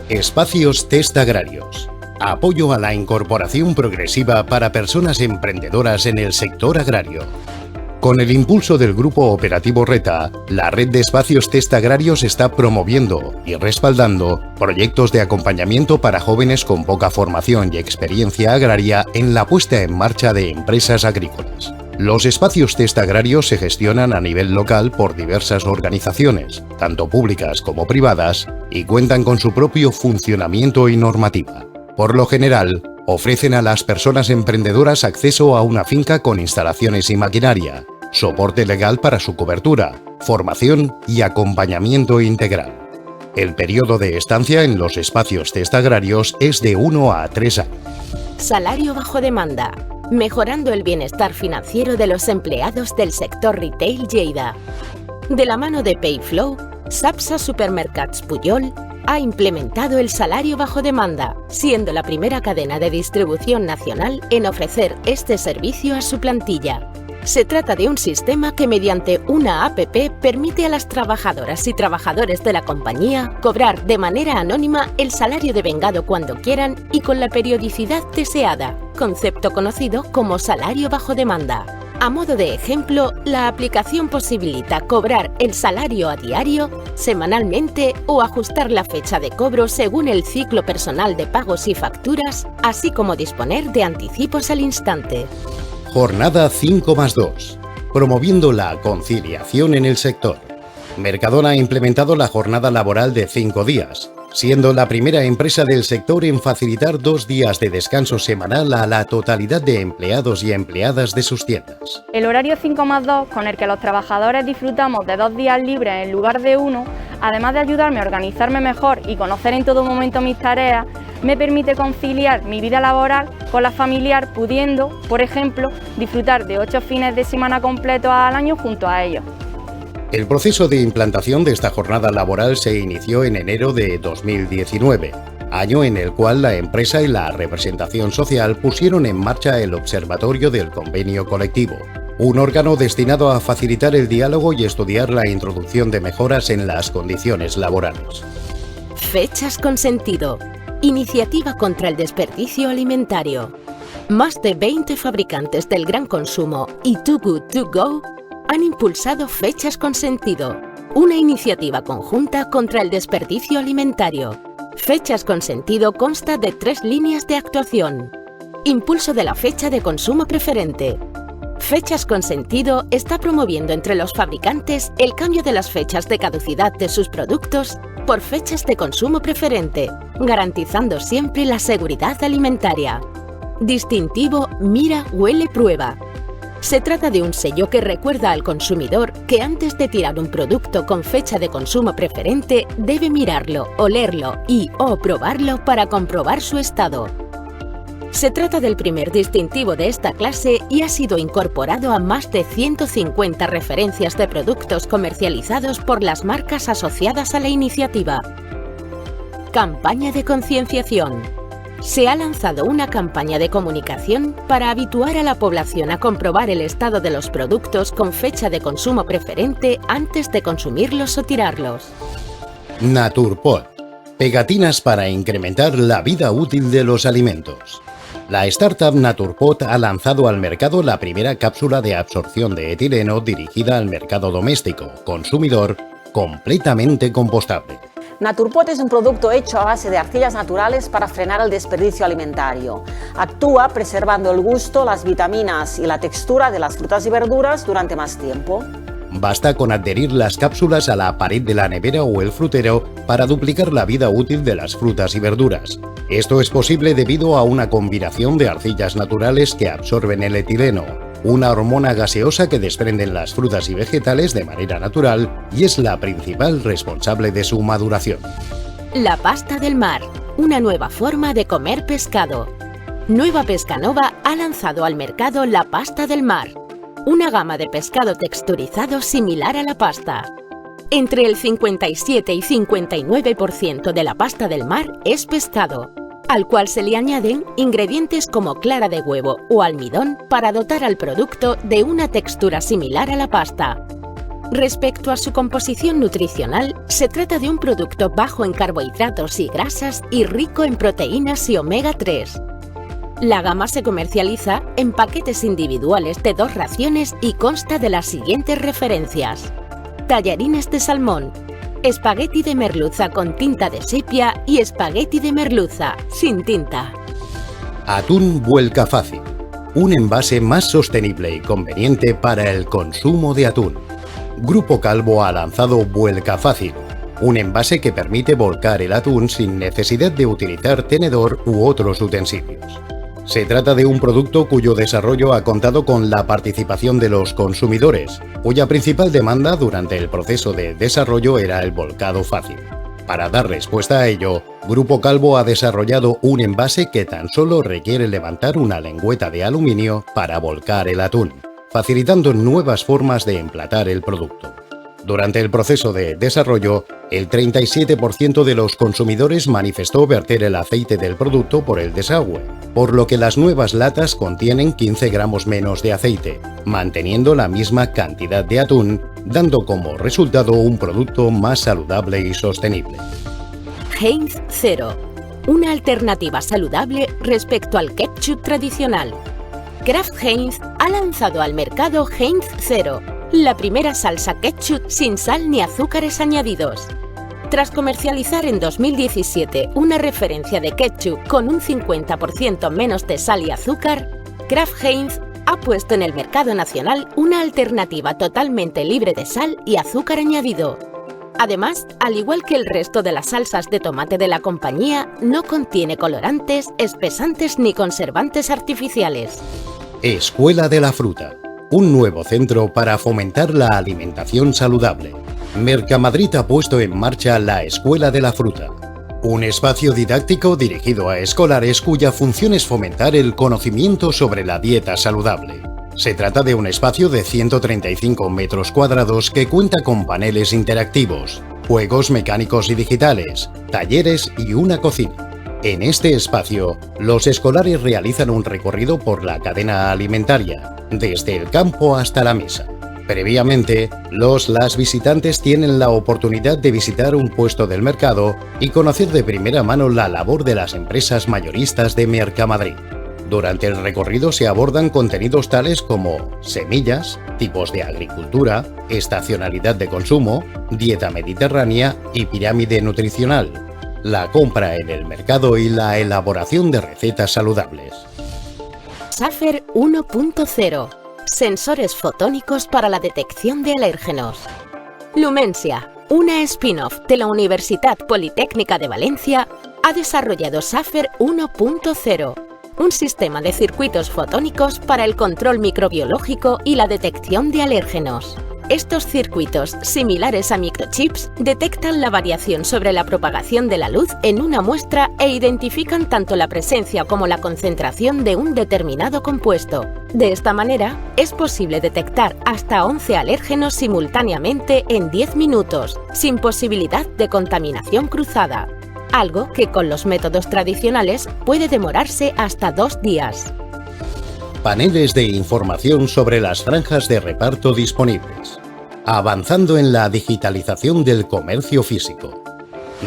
Espacios Test Agrarios. Apoyo a la incorporación progresiva para personas emprendedoras en el sector agrario. Con el impulso del Grupo Operativo RETA, la red de espacios test agrarios está promoviendo y respaldando proyectos de acompañamiento para jóvenes con poca formación y experiencia agraria en la puesta en marcha de empresas agrícolas. Los espacios test agrarios se gestionan a nivel local por diversas organizaciones, tanto públicas como privadas, y cuentan con su propio funcionamiento y normativa. Por lo general, ofrecen a las personas emprendedoras acceso a una finca con instalaciones y maquinaria, soporte legal para su cobertura, formación y acompañamiento integral. El periodo de estancia en los espacios test agrarios es de 1 a 3 años. Salario bajo demanda, mejorando el bienestar financiero de los empleados del sector retail Lleida. De la mano de Payflow, Sapsa Supermercats Pujol ha implementado el salario bajo demanda, siendo la primera cadena de distribución nacional en ofrecer este servicio a su plantilla. Se trata de un sistema que mediante una app permite a las trabajadoras y trabajadores de la compañía cobrar de manera anónima el salario devengado cuando quieran y con la periodicidad deseada, concepto conocido como salario bajo demanda. A modo de ejemplo, la aplicación posibilita cobrar el salario a diario, semanalmente o ajustar la fecha de cobro según el ciclo personal de pagos y facturas, así como disponer de anticipos al instante. Jornada 5+2, promoviendo la conciliación en el sector. Mercadona ha implementado la jornada laboral de 5 días, siendo la primera empresa del sector en facilitar 2 días de descanso semanal a la totalidad de empleados y empleadas de sus tiendas. El horario 5+2, con el que los trabajadores disfrutamos de 2 días libres en lugar de 1, además de ayudarme a organizarme mejor y conocer en todo momento mis tareas, me permite conciliar mi vida laboral con la familiar, pudiendo, por ejemplo, disfrutar de 8 fines de semana completos al año junto a ellos. El proceso de implantación de esta jornada laboral se inició en enero de 2019, año en el cual la empresa y la representación social pusieron en marcha el Observatorio del Convenio Colectivo, un órgano destinado a facilitar el diálogo y estudiar la introducción de mejoras en las condiciones laborales. Fechas con sentido. Iniciativa contra el desperdicio alimentario. Más de 20 fabricantes del gran consumo y Too Good To Go han impulsado Fechas con sentido, una iniciativa conjunta contra el desperdicio alimentario. Fechas con sentido consta de 3 líneas de actuación. Impulso de la fecha de consumo preferente. Fechas con sentido está promoviendo entre los fabricantes el cambio de las fechas de caducidad de sus productos por fechas de consumo preferente, garantizando siempre la seguridad alimentaria. Distintivo Mira, Huele, Prueba. Se trata de un sello que recuerda al consumidor que antes de tirar un producto con fecha de consumo preferente debe mirarlo, olerlo o probarlo para comprobar su estado. Se trata del primer distintivo de esta clase y ha sido incorporado a más de 150 referencias de productos comercializados por las marcas asociadas a la iniciativa. Campaña de concienciación. Se ha lanzado una campaña de comunicación para habituar a la población a comprobar el estado de los productos con fecha de consumo preferente antes de consumirlos o tirarlos. Naturpod. Pegatinas para incrementar la vida útil de los alimentos. La startup Naturpod ha lanzado al mercado la primera cápsula de absorción de etileno dirigida al mercado doméstico, consumidor, completamente compostable. Naturpod es un producto hecho a base de arcillas naturales para frenar el desperdicio alimentario. Actúa preservando el gusto, las vitaminas y la textura de las frutas y verduras durante más tiempo. Basta con adherir las cápsulas a la pared de la nevera o el frutero para duplicar la vida útil de las frutas y verduras. Esto es posible debido a una combinación de arcillas naturales que absorben el etileno, una hormona gaseosa que desprenden las frutas y vegetales de manera natural y es la principal responsable de su maduración. La pasta del mar, una nueva forma de comer pescado. Nueva Pescanova ha lanzado al mercado la pasta del mar, una gama de pescado texturizado similar a la pasta. Entre el 57 y 59% de la pasta del mar es pescado, al cual se le añaden ingredientes como clara de huevo o almidón para dotar al producto de una textura similar a la pasta. Respecto a su composición nutricional, se trata de un producto bajo en carbohidratos y grasas y rico en proteínas y omega 3. La gama se comercializa en paquetes individuales de 2 raciones y consta de las siguientes referencias: tallarines de salmón, espagueti de merluza con tinta de sepia y espagueti de merluza sin tinta. Atún Vuelca Fácil, un envase más sostenible y conveniente para el consumo de atún. Grupo Calvo ha lanzado Vuelca Fácil, un envase que permite volcar el atún sin necesidad de utilizar tenedor u otros utensilios. Se trata de un producto cuyo desarrollo ha contado con la participación de los consumidores, cuya principal demanda durante el proceso de desarrollo era el volcado fácil. Para dar respuesta a ello, Grupo Calvo ha desarrollado un envase que tan solo requiere levantar una lengüeta de aluminio para volcar el atún, facilitando nuevas formas de emplatar el producto. Durante el proceso de desarrollo, el 37% de los consumidores manifestó verter el aceite del producto por el desagüe, por lo que las nuevas latas contienen 15 gramos menos de aceite, manteniendo la misma cantidad de atún, dando como resultado un producto más saludable y sostenible. Heinz Zero, una alternativa saludable respecto al ketchup tradicional. Kraft Heinz ha lanzado al mercado Heinz Zero, la primera salsa ketchup sin sal ni azúcares añadidos. Tras comercializar en 2017 una referencia de ketchup con un 50% menos de sal y azúcar, Kraft Heinz ha puesto en el mercado nacional una alternativa totalmente libre de sal y azúcar añadido. Además, al igual que el resto de las salsas de tomate de la compañía, no contiene colorantes, espesantes ni conservantes artificiales. Escuela de la Fruta, un nuevo centro para fomentar la alimentación saludable. Mercamadrid ha puesto en marcha la Escuela de la Fruta, un espacio didáctico dirigido a escolares cuya función es fomentar el conocimiento sobre la dieta saludable. Se trata de un espacio de 135 metros cuadrados que cuenta con paneles interactivos, juegos mecánicos y digitales, talleres y una cocina. En este espacio, los escolares realizan un recorrido por la cadena alimentaria, desde el campo hasta la mesa. Previamente, las visitantes tienen la oportunidad de visitar un puesto del mercado y conocer de primera mano la labor de las empresas mayoristas de Mercamadrid. Durante el recorrido se abordan contenidos tales como semillas, tipos de agricultura, estacionalidad de consumo, dieta mediterránea y pirámide nutricional, la compra en el mercado y la elaboración de recetas saludables. Safer 1.0. Sensores fotónicos para la detección de alérgenos. Lumensia, una spin-off de la Universitat Politécnica de Valencia, ha desarrollado Safer 1.0, un sistema de circuitos fotónicos para el control microbiológico y la detección de alérgenos. Estos circuitos, similares a microchips, detectan la variación sobre la propagación de la luz en una muestra e identifican tanto la presencia como la concentración de un determinado compuesto. De esta manera, es posible detectar hasta 11 alérgenos simultáneamente en 10 minutos, sin posibilidad de contaminación cruzada, algo que con los métodos tradicionales puede demorarse hasta 2 días. Paneles de información sobre las franjas de reparto disponibles. Avanzando en la digitalización del comercio físico.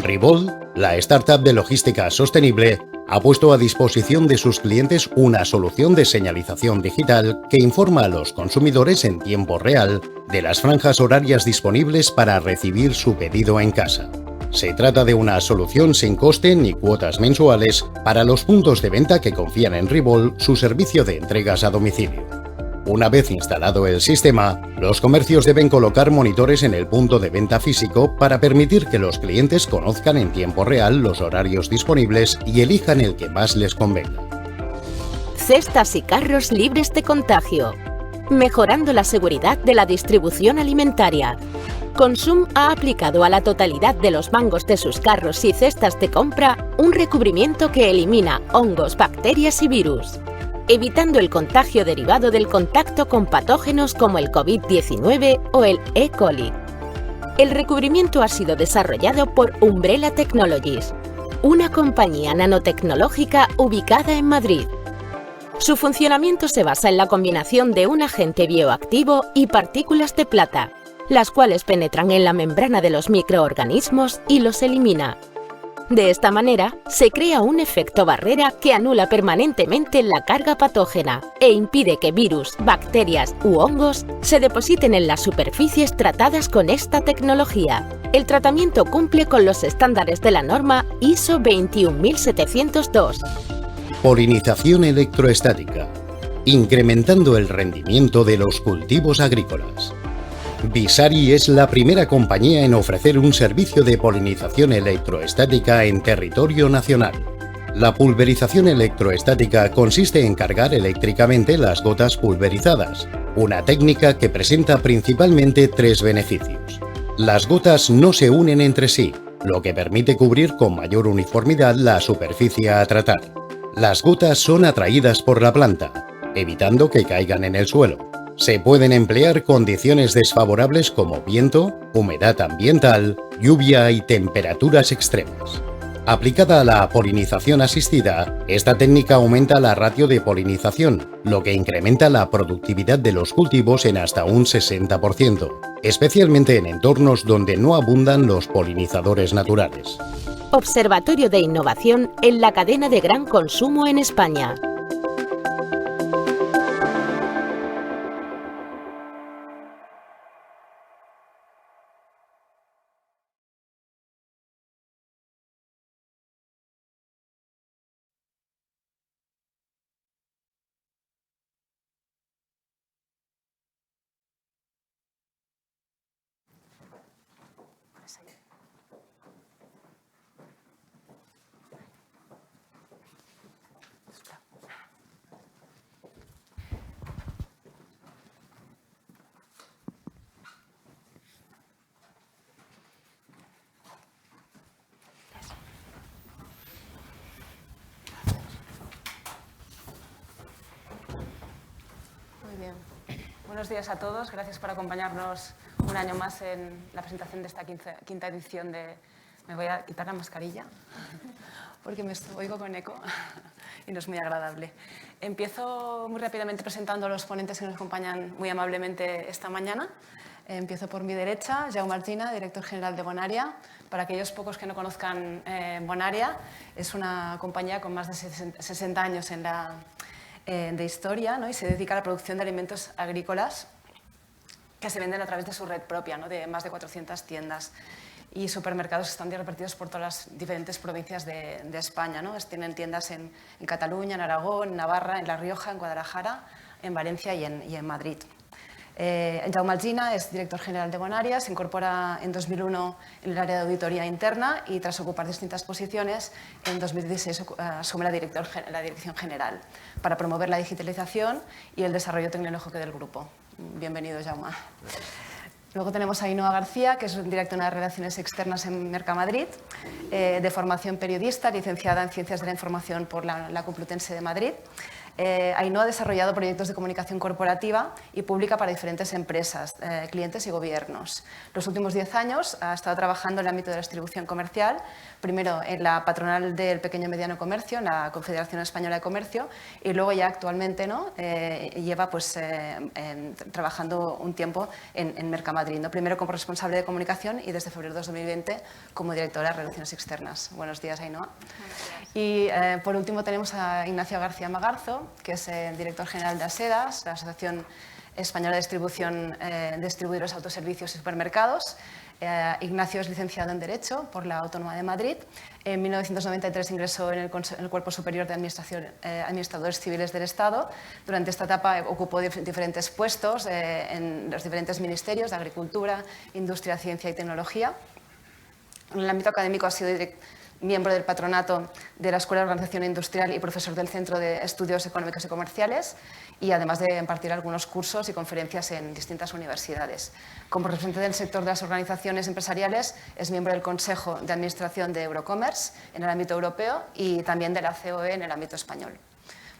Ribold, la startup de logística sostenible, ha puesto a disposición de sus clientes una solución de señalización digital que informa a los consumidores en tiempo real de las franjas horarias disponibles para recibir su pedido en casa. Se trata de una solución sin coste ni cuotas mensuales para los puntos de venta que confían en Ribold su servicio de entregas a domicilio. Una vez instalado el sistema, los comercios deben colocar monitores en el punto de venta físico para permitir que los clientes conozcan en tiempo real los horarios disponibles y elijan el que más les convenga. Cestas y carros libres de contagio. Mejorando la seguridad de la distribución alimentaria. Consum ha aplicado a la totalidad de los mangos de sus carros y cestas de compra un recubrimiento que elimina hongos, bacterias y virus, evitando el contagio derivado del contacto con patógenos como el COVID-19 o el E. coli. El recubrimiento ha sido desarrollado por Umbrella Technologies, una compañía nanotecnológica ubicada en Madrid. Su funcionamiento se basa en la combinación de un agente bioactivo y partículas de plata, las cuales penetran en la membrana de los microorganismos y los elimina. De esta manera, se crea un efecto barrera que anula permanentemente la carga patógena e impide que virus, bacterias u hongos se depositen en las superficies tratadas con esta tecnología. El tratamiento cumple con los estándares de la norma ISO 21702. Polinización electroestática, incrementando el rendimiento de los cultivos agrícolas. Visari es la primera compañía en ofrecer un servicio de polinización electroestática en territorio nacional. La pulverización electroestática consiste en cargar eléctricamente las gotas pulverizadas, una técnica que presenta principalmente 3 beneficios. Las gotas no se unen entre sí, lo que permite cubrir con mayor uniformidad la superficie a tratar. Las gotas son atraídas por la planta, evitando que caigan en el suelo. Se pueden emplear condiciones desfavorables como viento, humedad ambiental, lluvia y temperaturas extremas. Aplicada a la polinización asistida, esta técnica aumenta la ratio de polinización, lo que incrementa la productividad de los cultivos en hasta un 60%, especialmente en entornos donde no abundan los polinizadores naturales. Observatorio de Innovación en la cadena de gran consumo en España. Buenos días a todos. Gracias por acompañarnos un año más en la presentación de esta quinta edición de... Me voy a quitar la mascarilla. porque me oigo con eco y no es muy agradable. Empiezo muy rápidamente presentando a los ponentes que nos acompañan muy amablemente esta mañana. Empiezo por mi derecha, Jaume Alsina, director general de Bonaria. Para aquellos pocos que no conozcan Bonaria, es una compañía con más de 60 años de historia, ¿no? Y se dedica a la producción de alimentos agrícolas que se venden a través de su red propia, ¿no? De más de 400 tiendas. Y supermercados están repartidos por todas las diferentes provincias de España, ¿no? Tienen tiendas en Cataluña, en Aragón, en Navarra, en La Rioja, en Guadalajara, en Valencia y en Madrid. Jaume Alsina es director general de Bonaria, se incorpora en 2001 en el área de auditoría interna y tras ocupar distintas posiciones, en 2016 asume la dirección general para promover la digitalización y el desarrollo tecnológico del grupo. Bienvenido, Jaume. Luego tenemos a Ainhoa García, que es directora de Relaciones Externas en Mercamadrid, de formación periodista, licenciada en Ciencias de la Información por la Complutense de Madrid. Ainhoa ha desarrollado proyectos de comunicación corporativa y pública para diferentes empresas, clientes y gobiernos. Los últimos 10 años ha estado trabajando en el ámbito de la distribución comercial, primero en la patronal del pequeño y mediano comercio, en la Confederación Española de Comercio, y luego ya actualmente, ¿no? Lleva pues, trabajando un tiempo en Mercamadrid, ¿no? Primero como responsable de comunicación y desde febrero de 2020 como directora de Relaciones Externas. Buenos días, Ainhoa. Y por último tenemos a Ignacio García Magarzo, que es el director general de ASEDAS, la Asociación Española de Distribución, Distribuidores, Autoservicios y Supermercados. Ignacio es licenciado en Derecho por la Autónoma de Madrid. En 1993 ingresó en el Cuerpo Superior de Administradores Civiles del Estado. Durante esta etapa ocupó diferentes puestos en los diferentes ministerios de Agricultura, Industria, Ciencia y Tecnología. En el ámbito académico ha sido miembro del patronato de la Escuela de Organización Industrial y profesor del Centro de Estudios Económicos y Comerciales, y además de impartir algunos cursos y conferencias en distintas universidades. Como representante del sector de las organizaciones empresariales, es miembro del Consejo de Administración de Eurocommerce en el ámbito europeo y también de la COE en el ámbito español.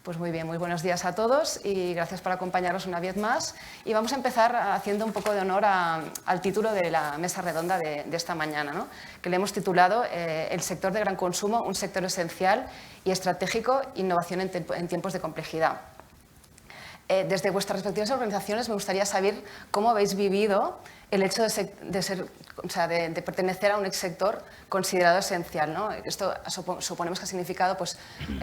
Pues muy bien, muy buenos días a todos y gracias por acompañarnos una vez más. Y vamos a empezar haciendo un poco de honor al título de la mesa redonda de esta mañana, ¿no? Que le hemos titulado El sector de gran consumo, un sector esencial y estratégico, innovación en tiempos de complejidad. Desde vuestras respectivas organizaciones me gustaría saber cómo habéis vivido el hecho de pertenecer a un sector considerado esencial, ¿no? Esto suponemos que ha significado pues,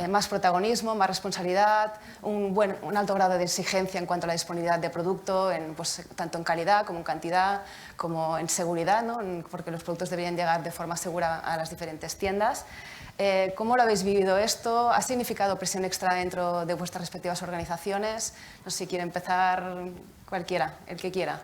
más protagonismo, más responsabilidad, un alto grado de exigencia en cuanto a la disponibilidad de producto, pues, tanto en calidad como en cantidad, como en seguridad, ¿no? Porque los productos deberían llegar de forma segura a las diferentes tiendas. ¿Cómo lo habéis vivido esto? ¿Ha significado presión extra dentro de vuestras respectivas organizaciones? No sé si quiere empezar cualquiera, el que quiera.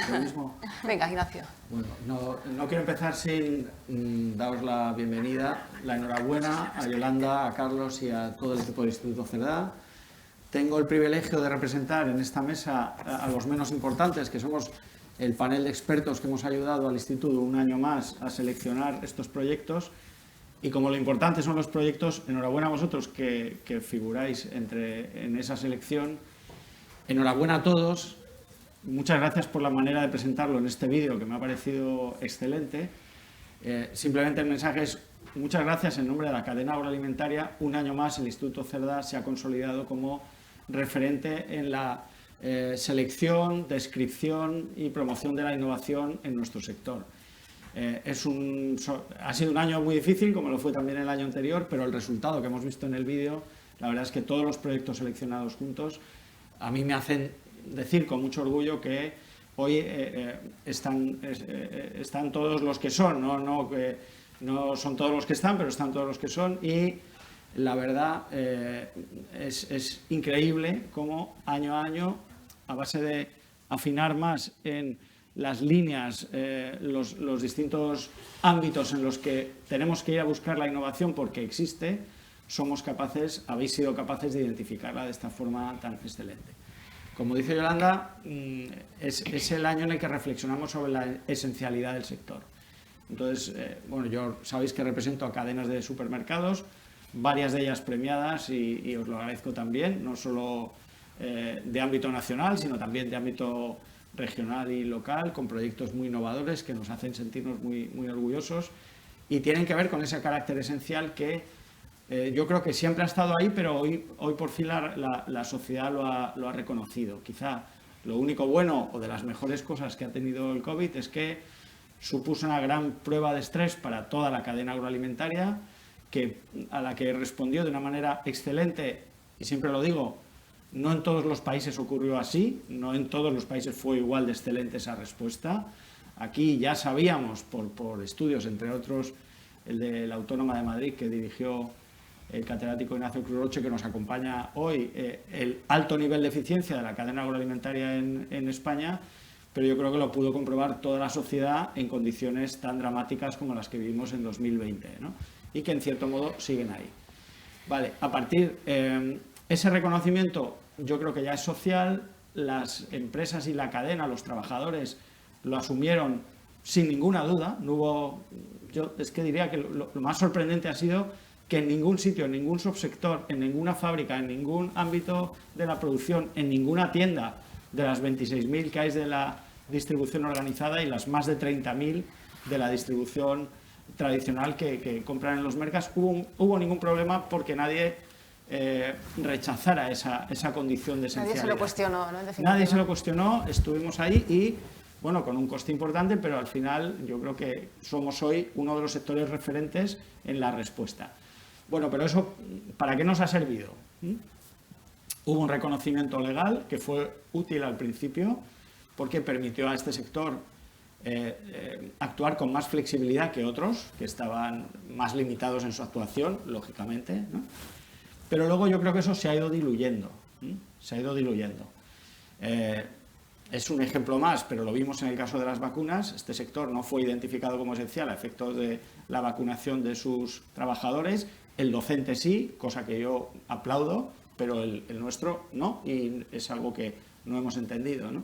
Lo mismo. Venga, Ignacio. Bueno, no quiero empezar sin daros la bienvenida, la enhorabuena a Yolanda, a Carlos y a todo el equipo del Instituto Cerdá. Tengo el privilegio de representar en esta mesa a los menos importantes, que somos el panel de expertos que hemos ayudado al Instituto un año más a seleccionar estos proyectos. Y como lo importante son los proyectos, enhorabuena a vosotros que figuráis en esa selección. Enhorabuena a todos. Muchas gracias por la manera de presentarlo en este vídeo, que me ha parecido excelente. Simplemente el mensaje es muchas gracias en nombre de la cadena agroalimentaria. Un año más el Instituto Cerdá se ha consolidado como referente en la selección, descripción y promoción de la innovación en nuestro sector. Ha sido un año muy difícil, como lo fue también el año anterior, pero el resultado que hemos visto en el vídeo, la verdad es que todos los proyectos seleccionados juntos a mí me hacen decir con mucho orgullo que hoy están todos los que son, no son todos los que están, pero están todos los que son, y la verdad es increíble cómo año a año, a base de afinar más en las líneas, los distintos ámbitos en los que tenemos que ir a buscar la innovación porque existe, habéis sido capaces de identificarla de esta forma tan excelente. Como dice Yolanda, es el año en el que reflexionamos sobre la esencialidad del sector. Entonces, bueno, sabéis que represento a cadenas de supermercados, varias de ellas premiadas y os lo agradezco también, no solo de ámbito nacional, sino también de ámbito regional y local, con proyectos muy innovadores que nos hacen sentirnos muy, muy orgullosos. y tienen que ver con ese carácter esencial que yo creo que siempre ha estado ahí, pero hoy por fin la sociedad lo ha reconocido. Quizá lo único bueno o de las mejores cosas que ha tenido el COVID es que supuso una gran prueba de estrés para toda la cadena agroalimentaria, a la que respondió de una manera excelente, y siempre lo digo, no en todos los países ocurrió así, no en todos los países fue igual de excelente esa respuesta. Aquí ya sabíamos por estudios, entre otros el de la Autónoma de Madrid que dirigió el catedrático Ignacio Cruz Roche, que nos acompaña hoy, el alto nivel de eficiencia de la cadena agroalimentaria en España, pero yo creo que lo pudo comprobar toda la sociedad en condiciones tan dramáticas como las que vivimos en 2020, ¿no? Y que en cierto modo siguen ahí. Vale, a partir ese reconocimiento yo creo que ya es social, las empresas y la cadena, los trabajadores lo asumieron sin ninguna duda, no hubo, yo es que diría que lo más sorprendente ha sido que en ningún sitio, en ningún subsector, en ninguna fábrica, en ningún ámbito de la producción, en ninguna tienda de las 26.000 que hay de la distribución organizada y las más de 30.000 de la distribución tradicional que compran en los mercados, hubo ningún problema porque nadie rechazara esa condición de esencialidad. Nadie se lo cuestionó, ¿no? Nadie se lo cuestionó, estuvimos ahí y, bueno, con un coste importante, pero al final yo creo que somos hoy uno de los sectores referentes en la respuesta. Bueno, pero eso, ¿para qué nos ha servido? Hubo un reconocimiento legal que fue útil al principio porque permitió a este sector actuar con más flexibilidad que otros, que estaban más limitados en su actuación, lógicamente, ¿no? Pero luego yo creo que eso se ha ido diluyendo, se ha ido diluyendo. Es un ejemplo más, pero lo vimos en el caso de las vacunas. Este sector no fue identificado como esencial a efectos de la vacunación de sus trabajadores. El docente sí, cosa que yo aplaudo, pero el nuestro no, y es algo que no hemos entendido, ¿no?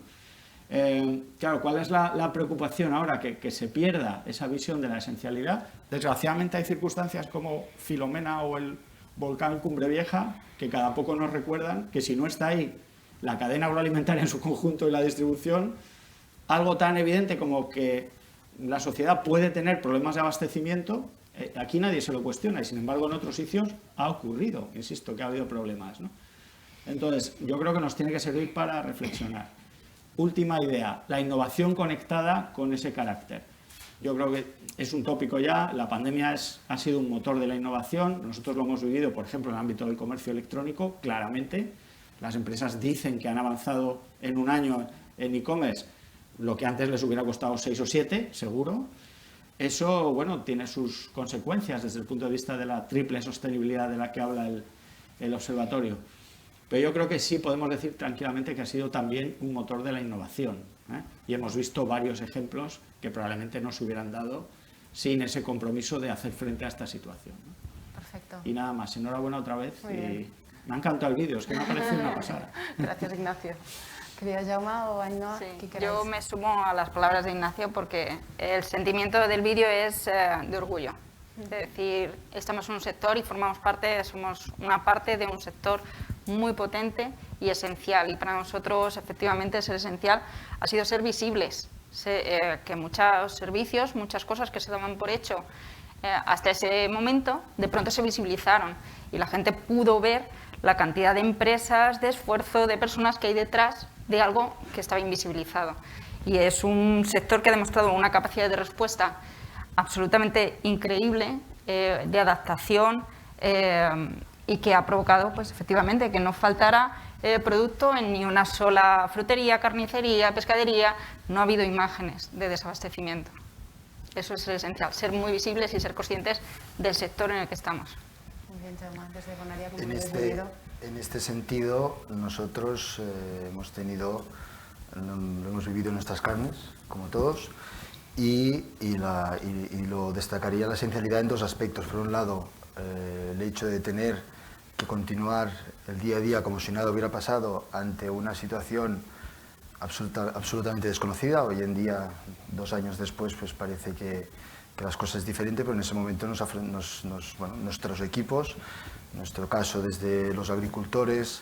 Claro, ¿cuál es la preocupación ahora? Que se pierda esa visión de la esencialidad. Desgraciadamente hay circunstancias como Filomena o el volcán Cumbre Vieja que cada poco nos recuerdan que si no está ahí la cadena agroalimentaria en su conjunto y la distribución, algo tan evidente como que la sociedad puede tener problemas de abastecimiento, aquí nadie se lo cuestiona y sin embargo en otros sitios ha ocurrido, insisto, que ha habido problemas, ¿no? Entonces, yo creo que nos tiene que servir para reflexionar. Última idea, la innovación conectada con ese carácter. Yo creo que es un tópico ya, la pandemia ha sido un motor de la innovación, nosotros lo hemos vivido, por ejemplo, en el ámbito del comercio electrónico, claramente. Las empresas dicen que han avanzado en un año en e-commerce lo que antes les hubiera costado 6 o 7, seguro. Eso, bueno, tiene sus consecuencias desde el punto de vista de la triple sostenibilidad de la que habla el observatorio. Pero yo creo que sí podemos decir tranquilamente que ha sido también un motor de la innovación, ¿eh? Y hemos visto varios ejemplos que probablemente no se hubieran dado sin ese compromiso de hacer frente a esta situación, ¿no? Perfecto. Y nada más, enhorabuena otra vez. Y me ha encantado el vídeo, es que me ha parecido una pasada. Gracias, Ignacio. Querida Jaume o Ainhoa, Sí, ¿qué queréis? yo me sumo a las palabras de Ignacio porque el sentimiento del vídeo es de orgullo. Es decir, estamos en un sector y somos una parte de un sector muy potente y esencial. Y para nosotros, efectivamente, ser esencial ha sido ser visibles. Que muchos servicios, muchas cosas que se daban por hecho hasta ese momento, de pronto se visibilizaron y la gente pudo ver la cantidad de empresas, de esfuerzo, de personas que hay detrás de algo que estaba invisibilizado. Y es un sector que ha demostrado una capacidad de respuesta absolutamente increíble, de adaptación, y que ha provocado, pues, efectivamente, que no faltara producto en ni una sola frutería, carnicería, pescadería. No ha habido imágenes de desabastecimiento. Eso es esencial, ser muy visibles y ser conscientes del sector en el que estamos. Muy bien, Jaume, desde Bonaria, ¿cómo lo habéis vivido? En este sentido, nosotros lo hemos vivido en nuestras carnes, como todos, y lo destacaría la esencialidad en dos aspectos. Por un lado, el hecho de tener que continuar el día a día como si nada hubiera pasado ante una situación absolutamente desconocida. Hoy en día, 2 años después, pues parece que las cosas es diferente, pero en ese momento nuestros equipos, en nuestro caso desde los agricultores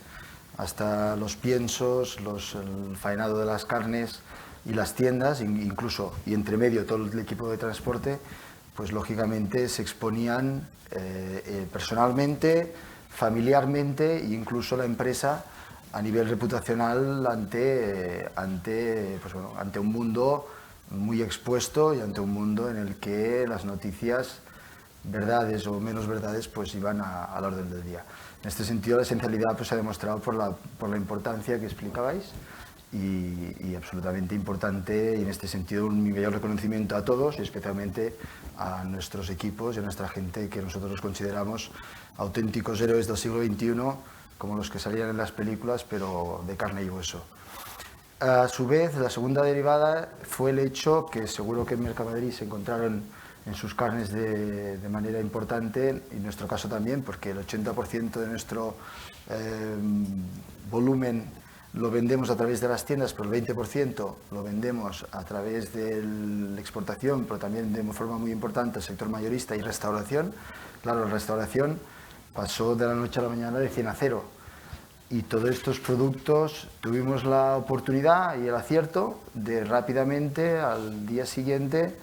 hasta los piensos, el faenado de las carnes y las tiendas, incluso y entre medio todo el equipo de transporte, pues lógicamente se exponían personalmente, familiarmente e incluso la empresa a nivel reputacional ante un mundo muy expuesto y ante un mundo en el que las noticias, verdades o menos verdades, pues iban a la orden del día. En este sentido, la esencialidad pues, se ha demostrado por la importancia que explicabais y absolutamente importante, y en este sentido un mayor reconocimiento a todos y especialmente a nuestros equipos y a nuestra gente que nosotros consideramos auténticos héroes del siglo XXI, como los que salían en las películas, pero de carne y hueso. A su vez, la segunda derivada fue el hecho que seguro que en Mercamadrid se encontraron en sus carnes de manera importante, y en nuestro caso también, porque el 80% de nuestro volumen lo vendemos a través de las tiendas, pero el 20% lo vendemos a través de la exportación, pero también de forma muy importante el sector mayorista y restauración. Claro, la restauración pasó de la noche a la mañana de 100 a 0. Y todos estos productos tuvimos la oportunidad y el acierto de rápidamente, al día siguiente,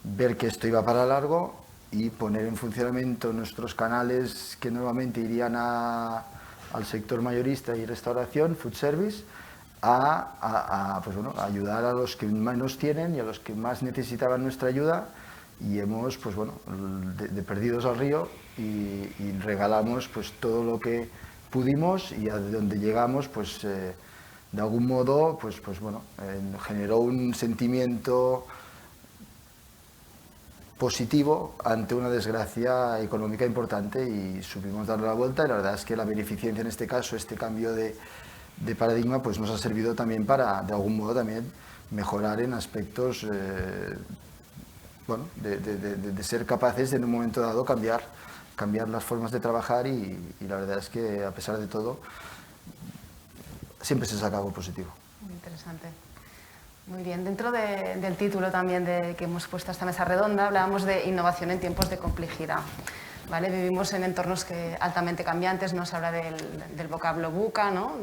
ver que esto iba para largo y poner en funcionamiento nuestros canales que normalmente irían al sector mayorista y restauración, food service, a ayudar a los que menos tienen y a los que más necesitaban nuestra ayuda, y hemos, pues bueno, de perdidos al río, y regalamos pues todo lo que pudimos, y a donde llegamos pues de algún modo pues bueno, generó un sentimiento positivo ante una desgracia económica importante, y supimos darle la vuelta, y la verdad es que la beneficencia en este caso, este cambio de paradigma, pues nos ha servido también para de algún modo también mejorar en aspectos de ser capaces de en un momento dado cambiar las formas de trabajar, y la verdad es que a pesar de todo siempre se saca algo positivo. Muy interesante. Muy bien, dentro del título también que hemos puesto a esta mesa redonda, hablábamos de innovación en tiempos de complejidad. ¿Vale? Vivimos en entornos altamente cambiantes, no se habla del vocablo VUCA, ¿no?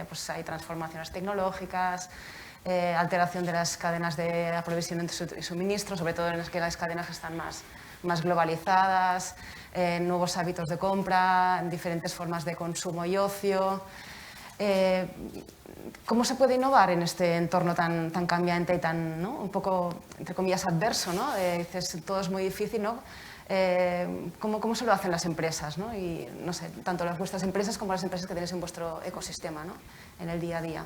Pues hay transformaciones tecnológicas, alteración de las cadenas de aprovisionamiento y suministro, sobre todo en las cadenas que están más globalizadas, nuevos hábitos de compra, diferentes formas de consumo y ocio. ¿Cómo se puede innovar en este entorno tan cambiante y tan, ¿no? un poco, entre comillas, adverso, ¿no? Dices, todo es muy difícil, ¿no? ¿Cómo se lo hacen las empresas, ¿no? Y, no sé, tanto las vuestras empresas como las empresas que tenéis en vuestro ecosistema, ¿no? En el día a día.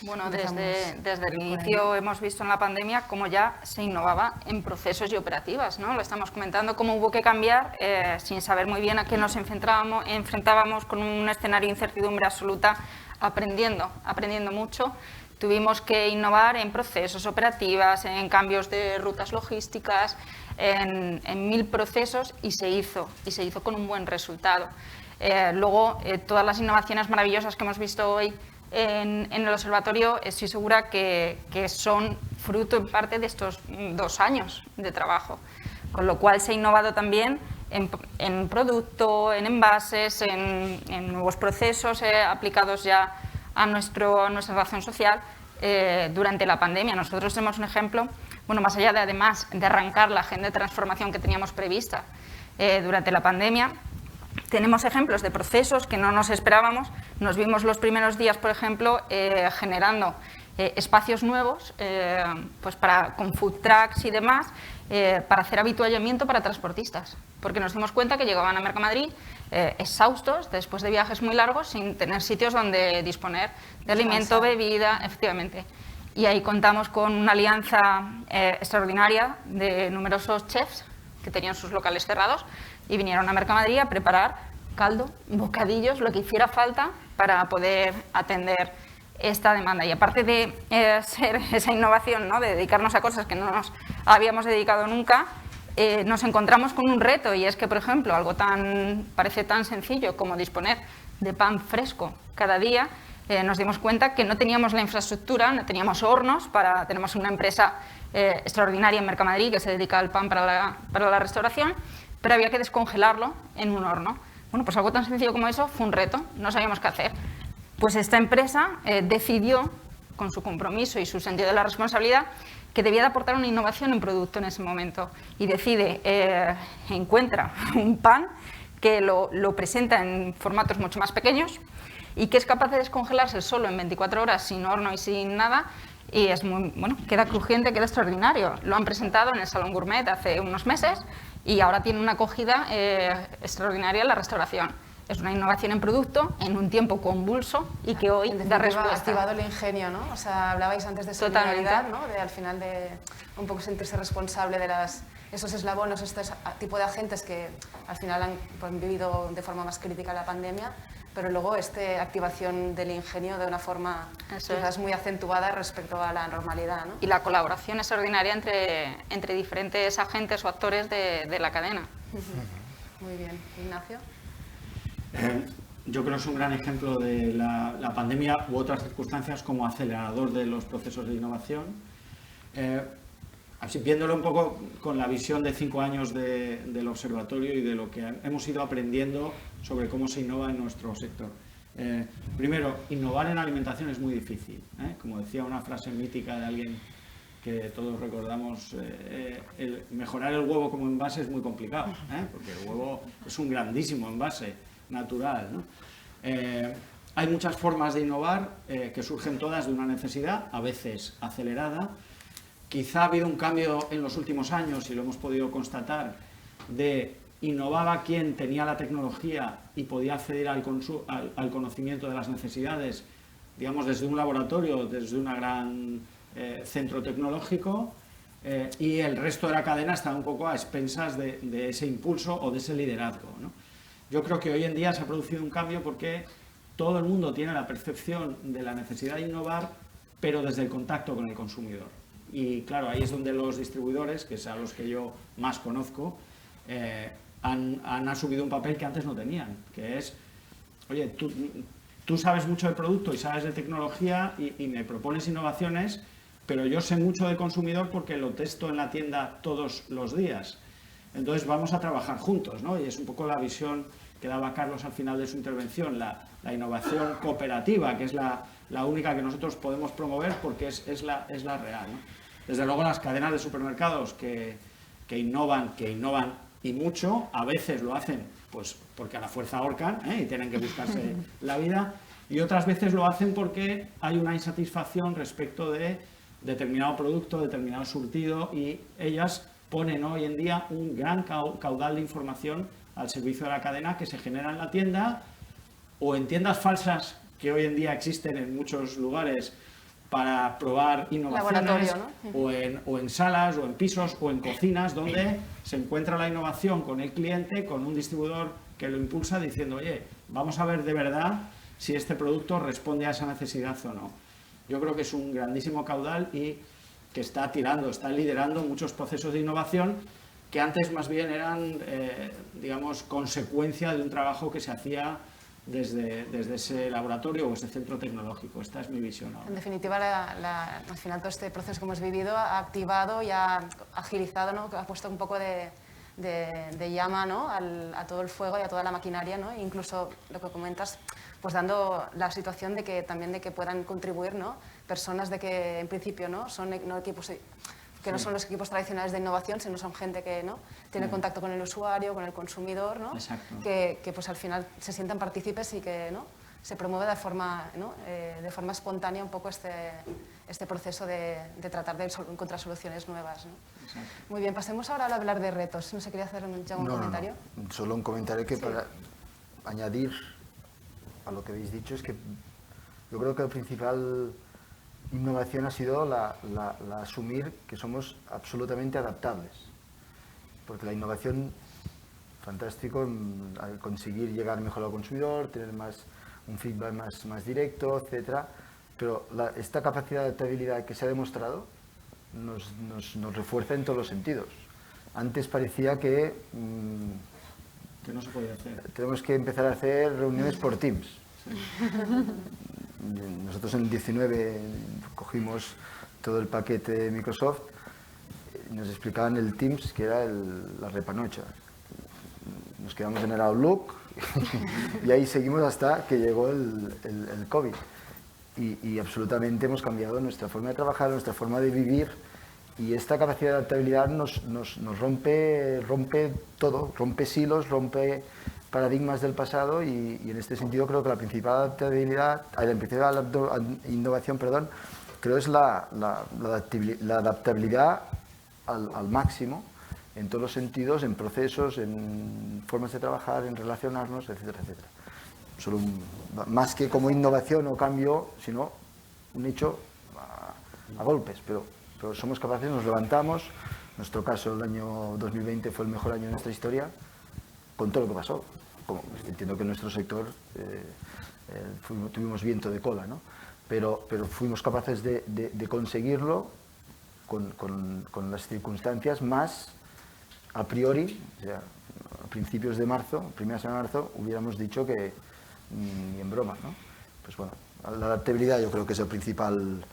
Bueno, desde el inicio hemos visto en la pandemia cómo ya se innovaba en procesos y operativas, ¿no? Lo estamos comentando, cómo hubo que cambiar sin saber muy bien a qué nos enfrentábamos con un escenario de incertidumbre absoluta, aprendiendo mucho. Tuvimos que innovar en procesos operativas, en cambios de rutas logísticas, en 1000 procesos, y se hizo con un buen resultado. Luego, todas las innovaciones maravillosas que hemos visto hoy en el observatorio, estoy segura que son fruto en parte de estos 2 años de trabajo, con lo cual se ha innovado también en producto, en envases, en nuevos procesos aplicados ya a nuestra razón social durante la pandemia. Nosotros tenemos un ejemplo, bueno, más allá de además de arrancar la agenda de transformación que teníamos prevista durante la pandemia, tenemos ejemplos de procesos que no nos esperábamos. Nos vimos los primeros días, por ejemplo, generando espacios nuevos pues con food trucks y demás, para hacer habituallamiento para transportistas, porque nos dimos cuenta que llegaban a Mercamadrid exhaustos después de viajes muy largos, sin tener sitios donde disponer de alimento, bebida, efectivamente. Y ahí contamos con una alianza extraordinaria de numerosos chefs que tenían sus locales cerrados y vinieron a Mercamadrid a preparar caldo, bocadillos, lo que hiciera falta para poder atender esta demanda. Y aparte de ser esa innovación, ¿no? De dedicarnos a cosas que no nos habíamos dedicado nunca, nos encontramos con un reto, y es que, por ejemplo, algo parece tan sencillo como disponer de pan fresco cada día, nos dimos cuenta que no teníamos la infraestructura, no teníamos hornos. Tenemos una empresa extraordinaria en Mercamadrid que se dedica al pan para la restauración, pero había que descongelarlo en un horno. Bueno, pues algo tan sencillo como eso fue un reto, no sabíamos qué hacer. Pues esta empresa decidió, con su compromiso y su sentido de la responsabilidad, que debía de aportar una innovación en producto en ese momento y decide, encuentra un pan que lo presenta en formatos mucho más pequeños y que es capaz de descongelarse solo en 24 horas sin horno y sin nada, y es muy, bueno, queda crujiente, queda extraordinario. Lo han presentado en el Salón Gourmet hace unos meses y ahora tiene una acogida extraordinaria en la restauración. Es una innovación en producto en un tiempo convulso y que hoy da respuesta. Ha activado el ingenio, ¿no? O sea, hablabais antes de solidaridad, ¿no? De al final de un poco sentirse responsable de esos eslabones, este tipo de agentes que al final han vivido de forma más crítica la pandemia, pero luego esta activación del ingenio de una forma quizás muy acentuada respecto a la normalidad, ¿no? Y la colaboración extraordinaria entre diferentes agentes o actores de la cadena. Muy bien. Ignacio. Yo creo que es un gran ejemplo de la pandemia u otras circunstancias como acelerador de los procesos de innovación. Así, viéndolo un poco con la visión de 5 años del observatorio y de lo que hemos ido aprendiendo sobre cómo se innova en nuestro sector. Primero, innovar en alimentación es muy difícil. Como decía una frase mítica de alguien que todos recordamos, mejorar el huevo como envase es muy complicado, porque el huevo es un grandísimo envase natural, ¿no? Hay muchas formas de innovar que surgen todas de una necesidad, a veces acelerada. Quizá ha habido un cambio en los últimos años, y lo hemos podido constatar, de innovaba quien tenía la tecnología y podía acceder al conocimiento de las necesidades, digamos, desde un laboratorio, desde un gran centro tecnológico, y el resto de la cadena estaba un poco a expensas de ese impulso o de ese liderazgo, ¿no? Yo creo que hoy en día se ha producido un cambio porque todo el mundo tiene la percepción de la necesidad de innovar, pero desde el contacto con el consumidor. Y claro, ahí es donde los distribuidores, que es a los que yo más conozco, han asumido un papel que antes no tenían, que es, oye, tú sabes mucho del producto y sabes de tecnología y me propones innovaciones, pero yo sé mucho del consumidor porque lo testo en la tienda todos los días. Entonces vamos a trabajar juntos, ¿no? Y es un poco la visión que daba Carlos al final de su intervención, la innovación cooperativa, que es la única que nosotros podemos promover porque es la real, ¿no? Desde luego las cadenas de supermercados que innovan y mucho, a veces lo hacen pues porque a la fuerza ahorcan, y tienen que buscarse la vida, y otras veces lo hacen porque hay una insatisfacción respecto de determinado producto, determinado surtido, y ellas ponen hoy en día un gran caudal de información al servicio de la cadena que se genera en la tienda o en tiendas falsas que hoy en día existen en muchos lugares para probar innovaciones, ¿no? o en salas o en pisos o en cocinas donde se encuentra la innovación con el cliente, con un distribuidor que lo impulsa diciendo, oye, vamos a ver de verdad si este producto responde a esa necesidad o no. Yo creo que es un grandísimo caudal y que está liderando muchos procesos de innovación que antes más bien eran, digamos, consecuencia de un trabajo que se hacía desde ese laboratorio o ese centro tecnológico. Esta es mi visión ahora. En definitiva, al final todo este proceso que hemos vivido ha activado y ha agilizado, ¿no? Ha puesto un poco de llama, ¿no? a todo el fuego y a toda la maquinaria, ¿no? E incluso lo que comentas, pues dando la situación de que también de que puedan contribuir, ¿no? Personas de que en principio no son equipos que no son los equipos tradicionales de innovación, sino son gente que ¿no? tiene contacto con el usuario, con el consumidor, ¿no? Que pues al final se sientan partícipes y que ¿no? se promueve de forma espontánea un poco este proceso de tratar de encontrar soluciones nuevas, ¿no? Muy bien, pasemos ahora a hablar de retos. No sé, quería hacer ya un comentario. No. Solo un comentario que para añadir a lo que habéis dicho es que yo creo que la principal innovación ha sido la asumir que somos absolutamente adaptables, porque la innovación, fantástico, al conseguir llegar mejor al consumidor, tener un feedback más directo, etcétera, pero esta capacidad de adaptabilidad que se ha demostrado nos refuerza en todos los sentidos. Antes parecía que no se podía hacer. Tenemos que empezar a hacer reuniones por Teams. Sí. Nosotros en el 19 cogimos todo el paquete de Microsoft y nos explicaban el Teams, que era la repanocha. Nos quedamos en el Outlook y ahí seguimos hasta que llegó el COVID. Y absolutamente hemos cambiado nuestra forma de trabajar, nuestra forma de vivir Y esta capacidad de adaptabilidad nos rompe todo, rompe silos, rompe paradigmas del pasado y en este sentido creo que la principal innovación, creo es la adaptabilidad al máximo en todos los sentidos, en procesos, en formas de trabajar, en relacionarnos, etcétera, etcétera. Solo más que como innovación o cambio, sino un hecho a golpes, pero somos capaces, nos levantamos. En nuestro caso, el año 2020 fue el mejor año de nuestra historia, con todo lo que pasó. Entiendo que en nuestro sector tuvimos viento de cola, ¿no? Pero fuimos capaces de conseguirlo con las circunstancias más a priori, o sea, a principios de marzo, primera semana de marzo, hubiéramos dicho que ni en broma, ¿no? Pues bueno, la adaptabilidad yo creo que es el principal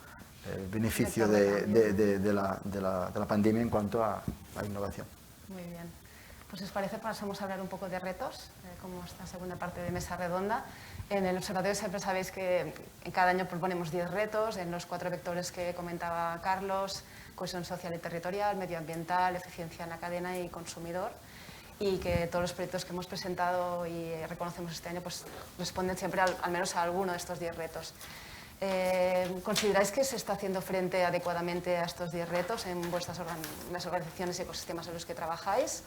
beneficio de la pandemia en cuanto a innovación. Muy bien. Pues si os parece, pasamos a hablar un poco de retos, como esta segunda parte de Mesa Redonda. En el observatorio siempre sabéis que en cada año proponemos 10 retos en los 4 vectores que comentaba Carlos: cohesión social y territorial, medioambiental, eficiencia en la cadena y consumidor. Y que todos los proyectos que hemos presentado y reconocemos este año pues responden siempre al menos a alguno de estos 10 retos. ¿Consideráis que se está haciendo frente adecuadamente a estos 10 retos en vuestras las organizaciones y ecosistemas en los que trabajáis?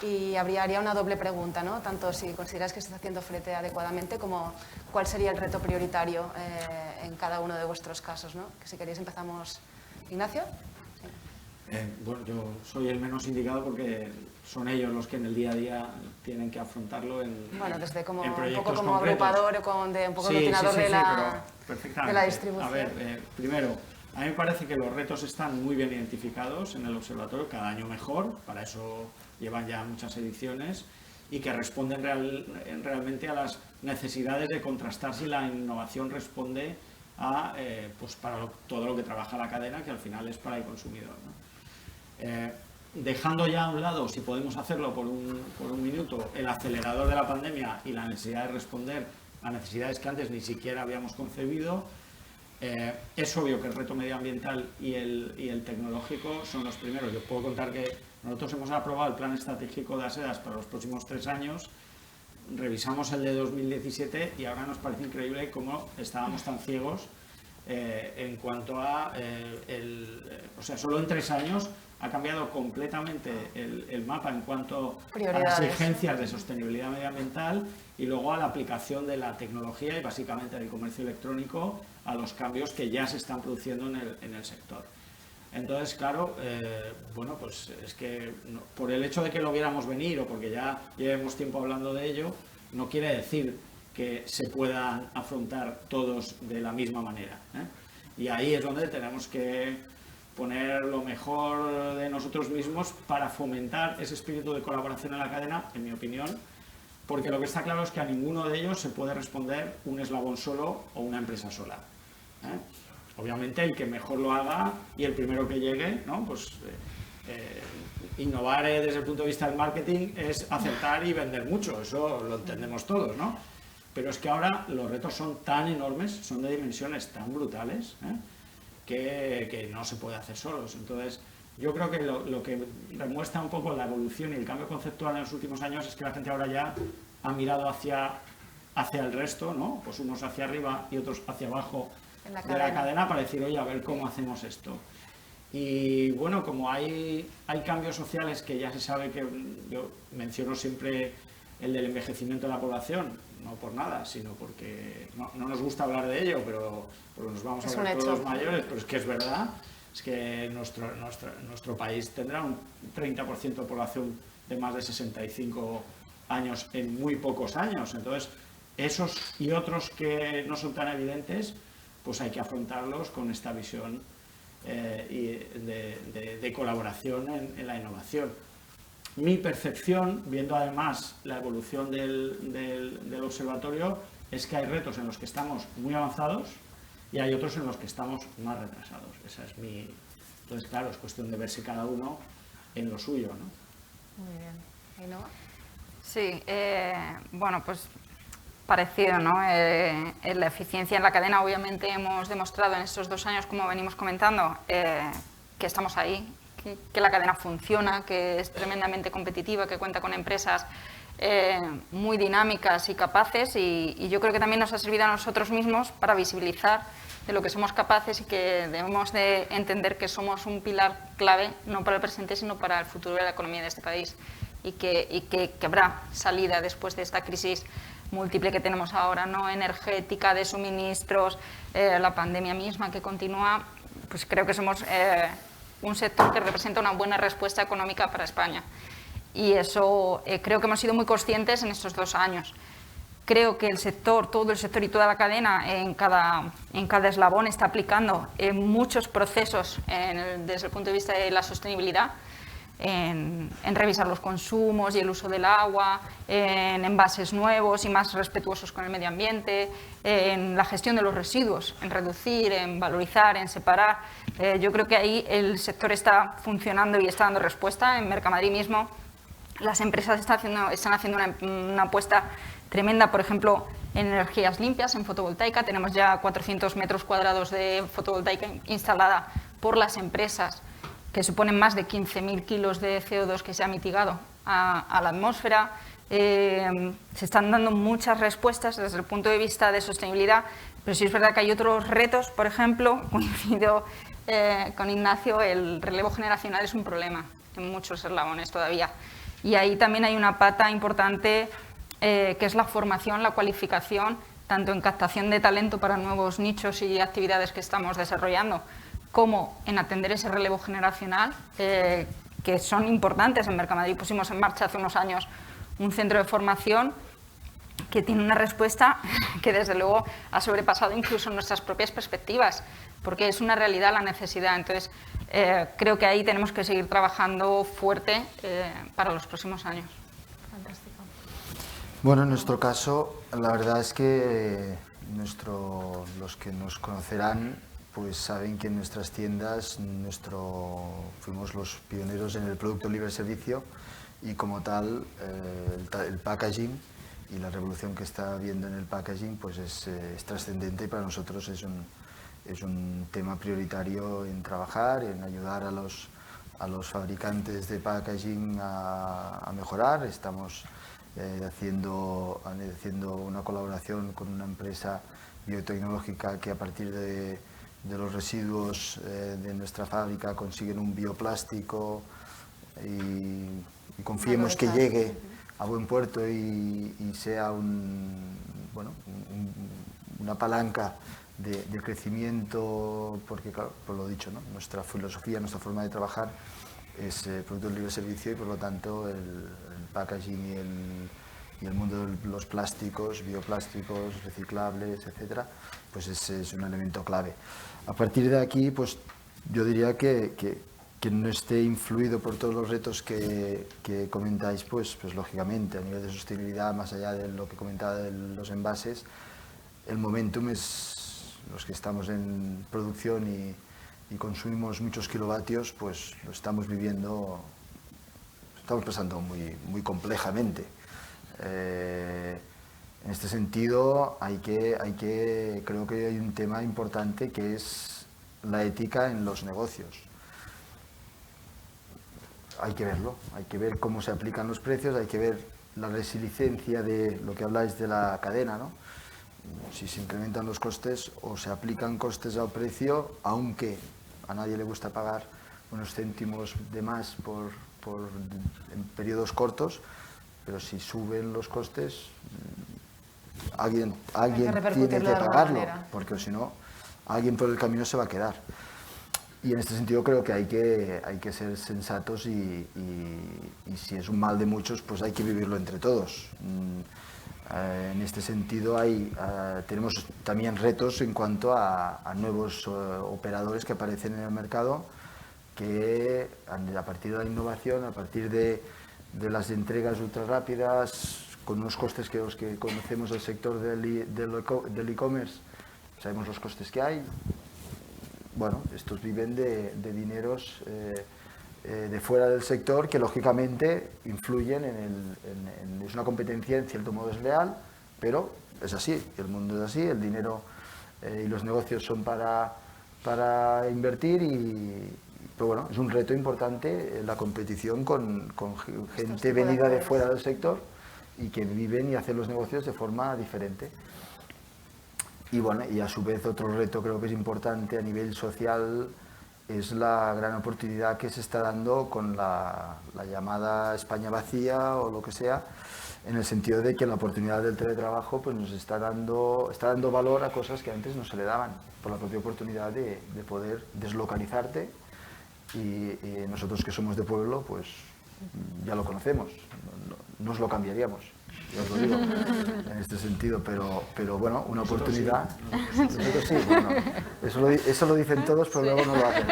Y haría una doble pregunta, ¿no? Tanto si consideráis que se está haciendo frente adecuadamente como cuál sería el reto prioritario en cada uno de vuestros casos, ¿no? Que si queréis empezamos. Ignacio. Bueno, yo soy el menos indicado porque son ellos los que en el día a día tienen que afrontarlo bueno, desde como en un poco como concretos. Agrupador o un poco aglutinador de la distribución. A ver, primero, a mí me parece que los retos están muy bien identificados en el observatorio, cada año mejor, para eso llevan ya muchas ediciones, y que responden realmente a las necesidades de contrastar si la innovación responde a pues para todo lo que trabaja la cadena, que al final es para el consumidor, ¿no? Dejando ya a un lado, si podemos hacerlo por un minuto, el acelerador de la pandemia y la necesidad de responder a necesidades que antes ni siquiera habíamos concebido, es obvio que el reto medioambiental y el tecnológico son los primeros. Yo puedo contar que nosotros hemos aprobado el plan estratégico de ASEDAS para los próximos 3 años, revisamos el de 2017 y ahora nos parece increíble cómo estábamos tan ciegos en cuanto a... o sea, solo en 3 años ha cambiado completamente el mapa en cuanto a las exigencias de sostenibilidad medioambiental y luego a la aplicación de la tecnología y básicamente del comercio electrónico a los cambios que ya se están produciendo en el sector. Entonces, claro, bueno, pues es que por el hecho de que lo viéramos venir o porque ya llevemos tiempo hablando de ello, no quiere decir que se puedan afrontar todos de la misma manera, ¿eh? Y ahí es donde tenemos que poner lo mejor de nosotros mismos para fomentar ese espíritu de colaboración en la cadena, en mi opinión, porque lo que está claro es que a ninguno de ellos se puede responder un eslabón solo o una empresa sola, ¿eh? Obviamente el que mejor lo haga y el primero que llegue, ¿no? Pues innovar desde el punto de vista del marketing es acertar y vender mucho, eso lo entendemos todos, ¿no? Pero es que ahora los retos son tan enormes, son de dimensiones tan brutales, ¿eh? que no se puede hacer solos. Entonces, yo creo que lo que demuestra un poco la evolución y el cambio conceptual en los últimos años es que la gente ahora ya ha mirado hacia el resto, ¿no? Pues unos hacia arriba y otros hacia abajo de la cadena para decir, oye, a ver cómo hacemos esto. Y bueno, como hay cambios sociales que ya se sabe, que yo menciono siempre el del envejecimiento de la población, no por nada, sino porque no nos gusta hablar de ello, pero nos vamos a ver todos mayores, pero es que es verdad, es que nuestro país tendrá un 30% de población de más de 65 años en muy pocos años. Entonces, esos y otros que no son tan evidentes, pues hay que afrontarlos con esta visión de colaboración en la innovación. Mi percepción, viendo además la evolución del observatorio, es que hay retos en los que estamos muy avanzados y hay otros en los que estamos más retrasados. Esa es mi... Entonces, claro, es cuestión de verse cada uno en lo suyo, ¿no? Muy bien. ¿Ainhoa? Sí, bueno, pues parecido, ¿no? La eficiencia en la cadena, obviamente hemos demostrado en estos 2 años, como venimos comentando, que estamos ahí, que la cadena funciona, que es tremendamente competitiva, que cuenta con empresas muy dinámicas y capaces, y yo creo que también nos ha servido a nosotros mismos para visibilizar de lo que somos capaces y que debemos de entender que somos un pilar clave, no para el presente, sino para el futuro de la economía de este país, y que habrá salida después de esta crisis múltiple que tenemos ahora, ¿no? Energética, de suministros, la pandemia misma que continúa. Pues creo que somos un sector que representa una buena respuesta económica para España. Y eso creo que hemos sido muy conscientes en estos 2 años. Creo que el sector, todo el sector y toda la cadena en cada eslabón está aplicando muchos procesos desde el punto de vista de la sostenibilidad, en revisar los consumos y el uso del agua, en envases nuevos y más respetuosos con el medio ambiente, en la gestión de los residuos, en reducir, en valorizar, en separar. Yo creo que ahí el sector está funcionando y está dando respuesta. En Mercamadrid mismo las empresas están haciendo una apuesta tremenda, por ejemplo, en energías limpias, en fotovoltaica. Tenemos ya 400 metros cuadrados de fotovoltaica instalada por las empresas, que suponen más de 15.000 kilos de CO2 que se ha mitigado a la atmósfera. Se están dando muchas respuestas desde el punto de vista de sostenibilidad, pero sí es verdad que hay otros retos. Por ejemplo, coincido con Ignacio, el relevo generacional es un problema en muchos eslabones todavía. Y ahí también hay una pata importante que es la formación, la cualificación, tanto en captación de talento para nuevos nichos y actividades que estamos desarrollando, como en atender ese relevo generacional, que son importantes. En Mercamadrid pusimos en marcha hace unos años un centro de formación que tiene una respuesta que desde luego ha sobrepasado incluso nuestras propias perspectivas, porque es una realidad la necesidad. Entonces, creo que ahí tenemos que seguir trabajando fuerte para los próximos años. Fantástico. Bueno, en nuestro caso, la verdad es que los que nos conocerán pues saben que en nuestras tiendas fuimos los pioneros en el producto libre servicio, y como tal el packaging y la revolución que está habiendo en el packaging pues es trascendente, y para nosotros es un tema prioritario en trabajar, en ayudar a los fabricantes de packaging a mejorar. Estamos haciendo una colaboración con una empresa biotecnológica que a partir de los residuos de nuestra fábrica consiguen un bioplástico, y confiemos que llegue a buen puerto y sea una palanca de crecimiento, porque claro, por lo dicho, ¿no? Nuestra filosofía, nuestra forma de trabajar es producto libre servicio, y por lo tanto el packaging y el mundo de los plásticos, bioplásticos, reciclables, etcétera, pues es un elemento clave. A partir de aquí, pues yo diría que no esté influido por todos los retos que comentáis, pues lógicamente a nivel de sostenibilidad, más allá de lo que comentaba de los envases, el momentum es los que estamos en producción y consumimos muchos kilovatios, pues lo estamos viviendo, estamos pasando muy complejamente. En este sentido creo que hay un tema importante que es la ética en los negocios. Hay que verlo, hay que ver cómo se aplican los precios, hay que ver la resiliencia de lo que habláis de la cadena, ¿no? Si se incrementan los costes o se aplican costes al precio, aunque a nadie le gusta pagar unos céntimos de más en periodos cortos, pero si suben los costes, alguien tiene que pagarlo, porque si no, alguien por el camino se va a quedar. Y en este sentido creo que hay que ser sensatos y si es un mal de muchos, pues hay que vivirlo entre todos. En este sentido tenemos también retos en cuanto a nuevos operadores que aparecen en el mercado, que a partir de la innovación, a partir de las entregas ultra rápidas, con unos costes que los que conocemos del sector del e-commerce, sabemos los costes que hay. Bueno, estos viven de dineros de fuera del sector que lógicamente influyen es una competencia en cierto modo desleal, pero es así, el mundo es así, el dinero y los negocios son para invertir, y pero bueno, es un reto importante la competición con gente venida de fuera del sector y que viven y hacen los negocios de forma diferente. Y bueno, y a su vez otro reto creo que es importante a nivel social es la gran oportunidad que se está dando con la llamada España vacía o lo que sea, en el sentido de que la oportunidad del teletrabajo pues nos está dando valor a cosas que antes no se le daban, por la propia oportunidad de poder deslocalizarte y nosotros que somos de pueblo pues ya lo conocemos, no os lo cambiaríamos, ya os lo digo, en este sentido, pero bueno, una oportunidad, nosotros sí, bueno, eso lo dicen todos, pero luego no lo hacen.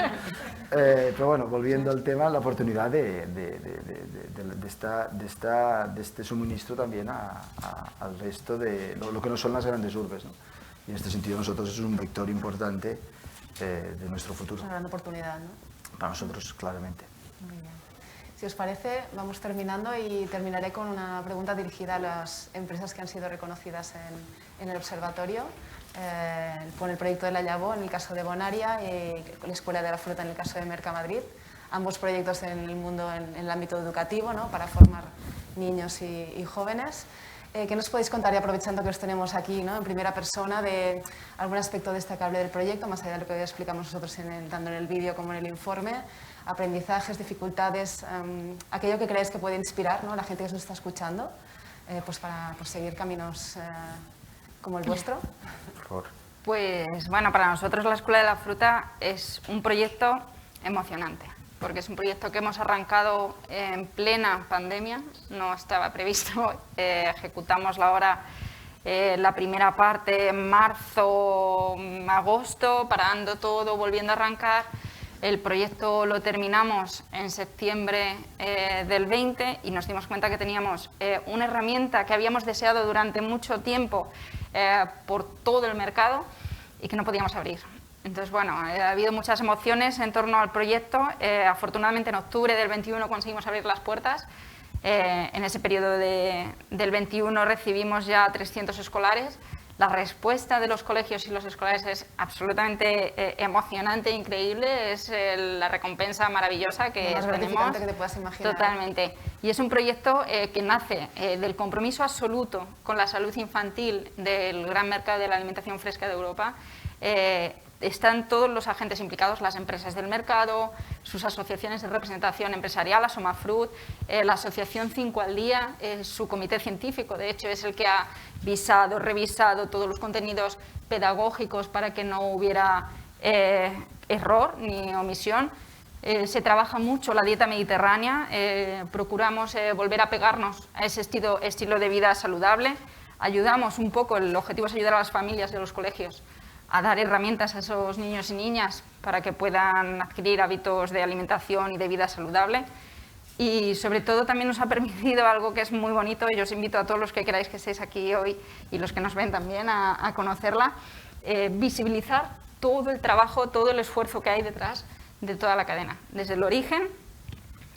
Pero bueno, volviendo al tema, la oportunidad de este suministro también al resto de lo que no son las grandes urbes, ¿no? Y en este sentido nosotros es un vector importante de nuestro futuro. Es una gran oportunidad, ¿no? Para nosotros, claramente. Muy bien. Si os parece, vamos terminando y terminaré con una pregunta dirigida a las empresas que han sido reconocidas en el observatorio, con el proyecto de la Llavó en el caso de Bonaria y la Escuela de la Fruta en el caso de Mercamadrid, ambos proyectos en el mundo, en el ámbito educativo, ¿no? Para formar niños y jóvenes. ¿Qué nos podéis contar, y aprovechando que os tenemos aquí, ¿no? En primera persona, de algún aspecto destacable del proyecto, más allá de lo que explicamos nosotros tanto en el vídeo como en el informe? Aprendizajes, dificultades, aquello que creéis que puede inspirar, ¿no? A la gente que os está escuchando, pues para seguir caminos como el vuestro. Por favor. Pues bueno, para nosotros la Escuela de la Fruta es un proyecto emocionante, porque es un proyecto que hemos arrancado en plena pandemia, no estaba previsto, ejecutamos la primera parte en marzo, agosto, parando todo, volviendo a arrancar. El proyecto lo terminamos en septiembre del 20 y nos dimos cuenta que teníamos una herramienta que habíamos deseado durante mucho tiempo por todo el mercado y que no podíamos abrir. Entonces, bueno, ha habido muchas emociones en torno al proyecto. Afortunadamente, en octubre del 21 conseguimos abrir las puertas. En ese periodo del 21 recibimos ya 300 escolares. La respuesta de los colegios y los escolares es absolutamente emocionante e increíble. Es la recompensa maravillosa que más tenemos. Que te puedas imaginar. Totalmente. Y es un proyecto que nace del compromiso absoluto con la salud infantil del gran mercado de la alimentación fresca de Europa. Están todos los agentes implicados, las empresas del mercado, sus asociaciones de representación empresarial, Asomafrut, la asociación 5 al Día, su comité científico, de hecho, es el que ha visado, revisado todos los contenidos pedagógicos para que no hubiera error ni omisión. Se trabaja mucho la dieta mediterránea, procuramos volver a pegarnos a ese estilo de vida saludable. Ayudamos un poco, el objetivo es ayudar a las familias de los colegios a dar herramientas a esos niños y niñas para que puedan adquirir hábitos de alimentación y de vida saludable. Y sobre todo también nos ha permitido algo que es muy bonito, y os invito a todos los que queráis que estéis aquí hoy y los que nos ven también a conocerla, visibilizar todo el trabajo, todo el esfuerzo que hay detrás de toda la cadena, desde el origen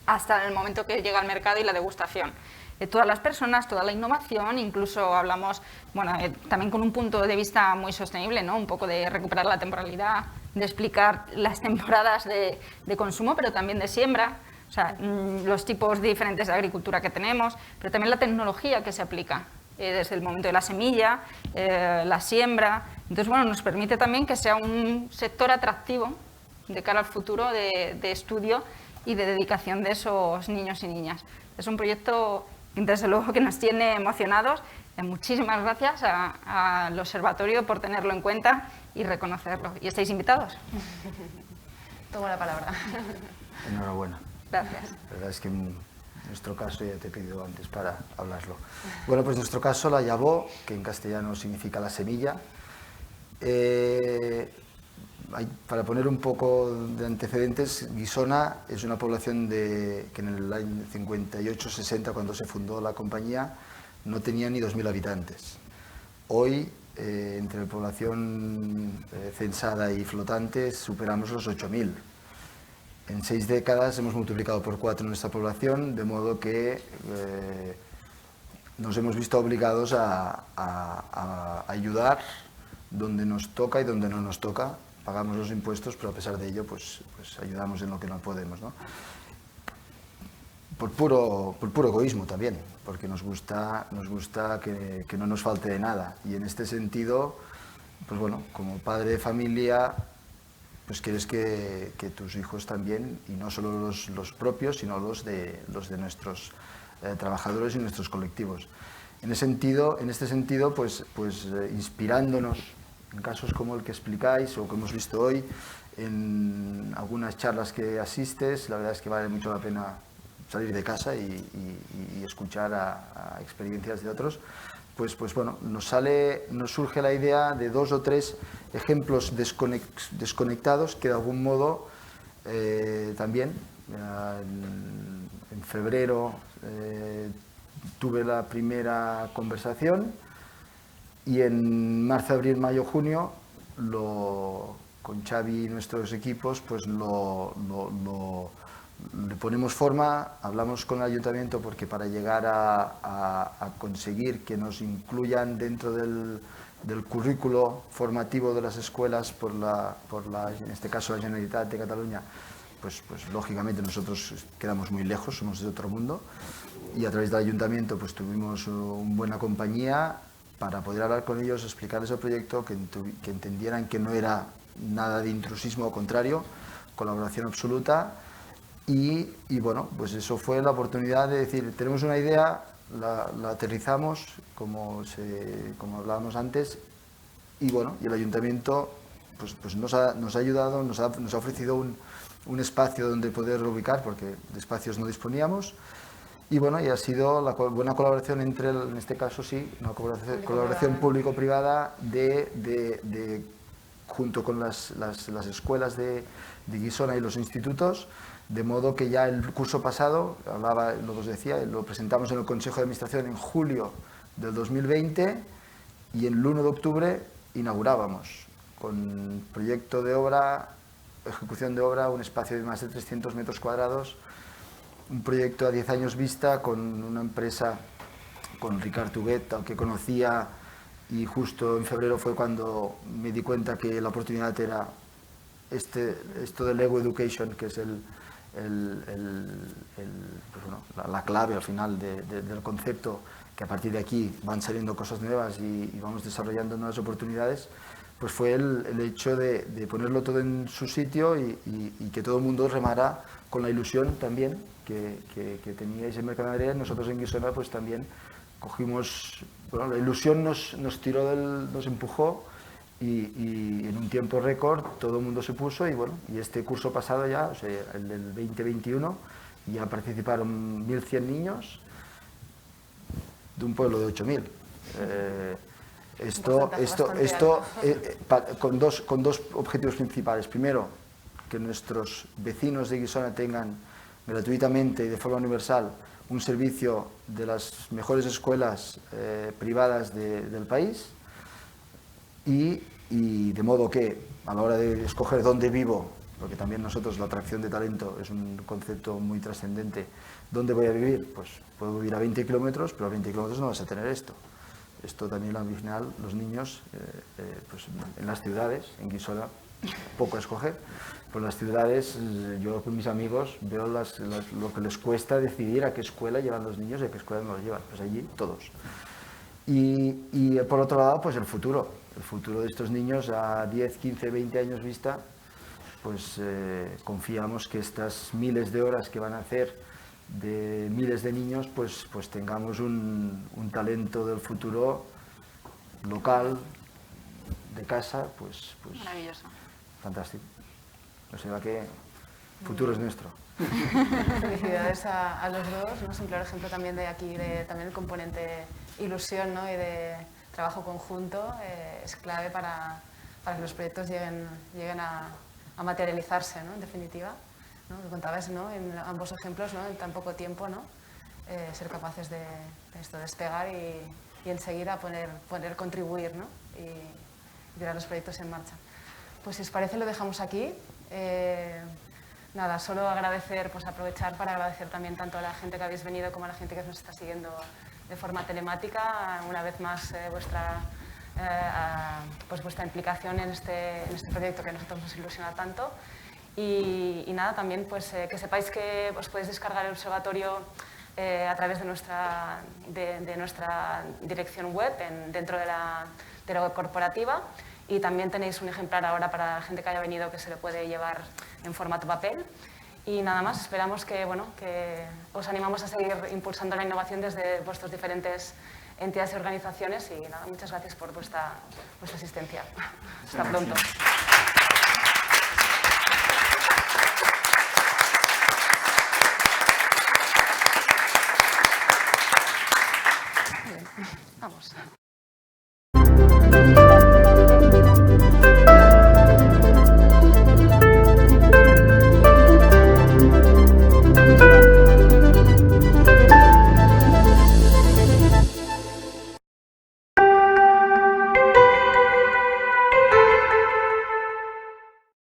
hasta el momento que llega al mercado y la degustación. De todas las personas, toda la innovación, incluso hablamos, bueno, también con un punto de vista muy sostenible, ¿no? Un poco de recuperar la temporalidad, de explicar las temporadas de consumo, pero también de siembra, o sea, los tipos diferentes de agricultura que tenemos, pero también la tecnología que se aplica, desde el momento de la semilla, la siembra. Entonces, bueno, nos permite también que sea un sector atractivo de cara al futuro de estudio y de dedicación de esos niños y niñas. Es un proyecto, desde luego, que nos tiene emocionados. Muchísimas gracias al Observatorio por tenerlo en cuenta y reconocerlo. Y estáis invitados. Tomo la palabra. Enhorabuena. Gracias. La verdad es que en nuestro caso, ya te he pedido antes para hablarlo. Bueno, pues en nuestro caso la Llavó, que en castellano significa la semilla. Para poner un poco de antecedentes, Guissona es una población que en el año 58-60, cuando se fundó la compañía, no tenía ni 2.000 habitantes. Hoy, entre la población censada y flotante, superamos los 8.000. En 6 décadas hemos multiplicado por 4 nuestra población, de modo que nos hemos visto obligados a ayudar donde nos toca y donde no nos toca. Pagamos los impuestos, pero a pesar de ello pues ayudamos en lo que no podemos, ¿no? Por puro egoísmo también, porque nos gusta que no nos falte de nada. Y en este sentido, pues bueno, como padre de familia, pues quieres que tus hijos también, y no solo los propios, sino los de nuestros trabajadores y nuestros colectivos. En este sentido, pues inspirándonos en casos como el que explicáis o que hemos visto hoy, en algunas charlas que asistes, la verdad es que vale mucho la pena salir de casa y escuchar a experiencias de otros. Pues bueno, nos surge la idea de 2 o 3 ejemplos desconectados que de algún modo también en febrero tuve la primera conversación y en marzo, abril, mayo, junio con Xavi y nuestros equipos pues le ponemos forma, hablamos con el ayuntamiento porque para llegar a conseguir que nos incluyan dentro del currículo formativo de las escuelas en este caso la Generalitat de Cataluña, pues lógicamente nosotros quedamos muy lejos, somos de otro mundo, y a través del ayuntamiento pues tuvimos una buena compañía para poder hablar con ellos, explicarles el proyecto, que entendieran que no era nada de intrusismo, al contrario, colaboración absoluta. Y bueno, pues eso fue la oportunidad de decir, tenemos una idea, la aterrizamos, como hablábamos antes, y bueno, y el ayuntamiento pues nos ha ayudado, nos ha ofrecido un espacio donde poder ubicar, porque de espacios no disponíamos, y bueno, y ha sido la buena colaboración entre, en este caso sí, una colaboración público-privada junto con las escuelas de Guissona y los institutos, de modo que ya el curso pasado, os decía, lo presentamos en el Consejo de Administración en julio del 2020 y el 1 de octubre inaugurábamos con proyecto de obra, ejecución de obra, un espacio de más de 300 metros cuadrados, un proyecto a 10 años vista con una empresa, con Ricard Huguet, al que conocía, y justo en febrero fue cuando me di cuenta que la oportunidad era esto del Ego Education, que es la clave al final del concepto, que a partir de aquí van saliendo cosas nuevas y vamos desarrollando nuevas oportunidades, pues fue el hecho de ponerlo todo en su sitio y que todo el mundo remara con la ilusión también que teníais en Mercadería. Nosotros en Guissona pues también cogimos, bueno, la ilusión nos tiró, nos empujó, y en un tiempo récord todo el mundo se puso, y bueno, y este curso pasado ya, o sea, el del 2021, ya participaron 1.100 niños de un pueblo de 8.000. Con dos objetivos principales. Primero, que nuestros vecinos de Guissona tengan gratuitamente y de forma universal un servicio de las mejores escuelas privadas del país, y de modo que a la hora de escoger dónde vivo, porque también nosotros la atracción de talento es un concepto muy trascendente, ¿dónde voy a vivir? Pues puedo vivir a 20 kilómetros, pero a 20 kilómetros no vas a tener esto. Esto también al final los niños, pues en las ciudades, en Guissona, poco a escoger, pero en las ciudades yo con mis amigos veo lo que les cuesta decidir a qué escuela llevan los niños y a qué escuela no los llevan, pues allí todos. Y por otro lado, pues el futuro de estos niños a 10, 15, 20 años vista, pues confiamos que estas miles de horas que van a hacer de miles de niños, pues tengamos un talento del futuro local, de casa, pues maravilloso. Fantástico. O sea que el futuro es nuestro. Felicidades a los dos, ¿no? Es un claro ejemplo también de aquí, también el componente ilusión, ¿no? Y de trabajo conjunto es clave para que los proyectos lleguen a materializarse, ¿no? En definitiva, ¿no? Lo contabas, ¿no? En ambos ejemplos, ¿no? En tan poco tiempo, ¿no? Ser capaces de despegar y enseguida contribuir, ¿no? Y tirar los proyectos en marcha. Pues si os parece lo dejamos aquí. Nada, solo agradecer, pues aprovechar para agradecer también tanto a la gente que habéis venido como a la gente que nos está siguiendo de forma telemática. Una vez más vuestra pues vuestra implicación en este proyecto que a nosotros nos ilusiona tanto. Y nada, también pues, que sepáis que os podéis descargar el observatorio a través de nuestra dirección web dentro de la web corporativa, y también tenéis un ejemplar ahora para la gente que haya venido que se le puede llevar en formato papel. Y nada más, esperamos que os animamos a seguir impulsando la innovación desde vuestras diferentes entidades y organizaciones, y nada, muchas gracias por vuestra asistencia. Hasta pronto. Vamos.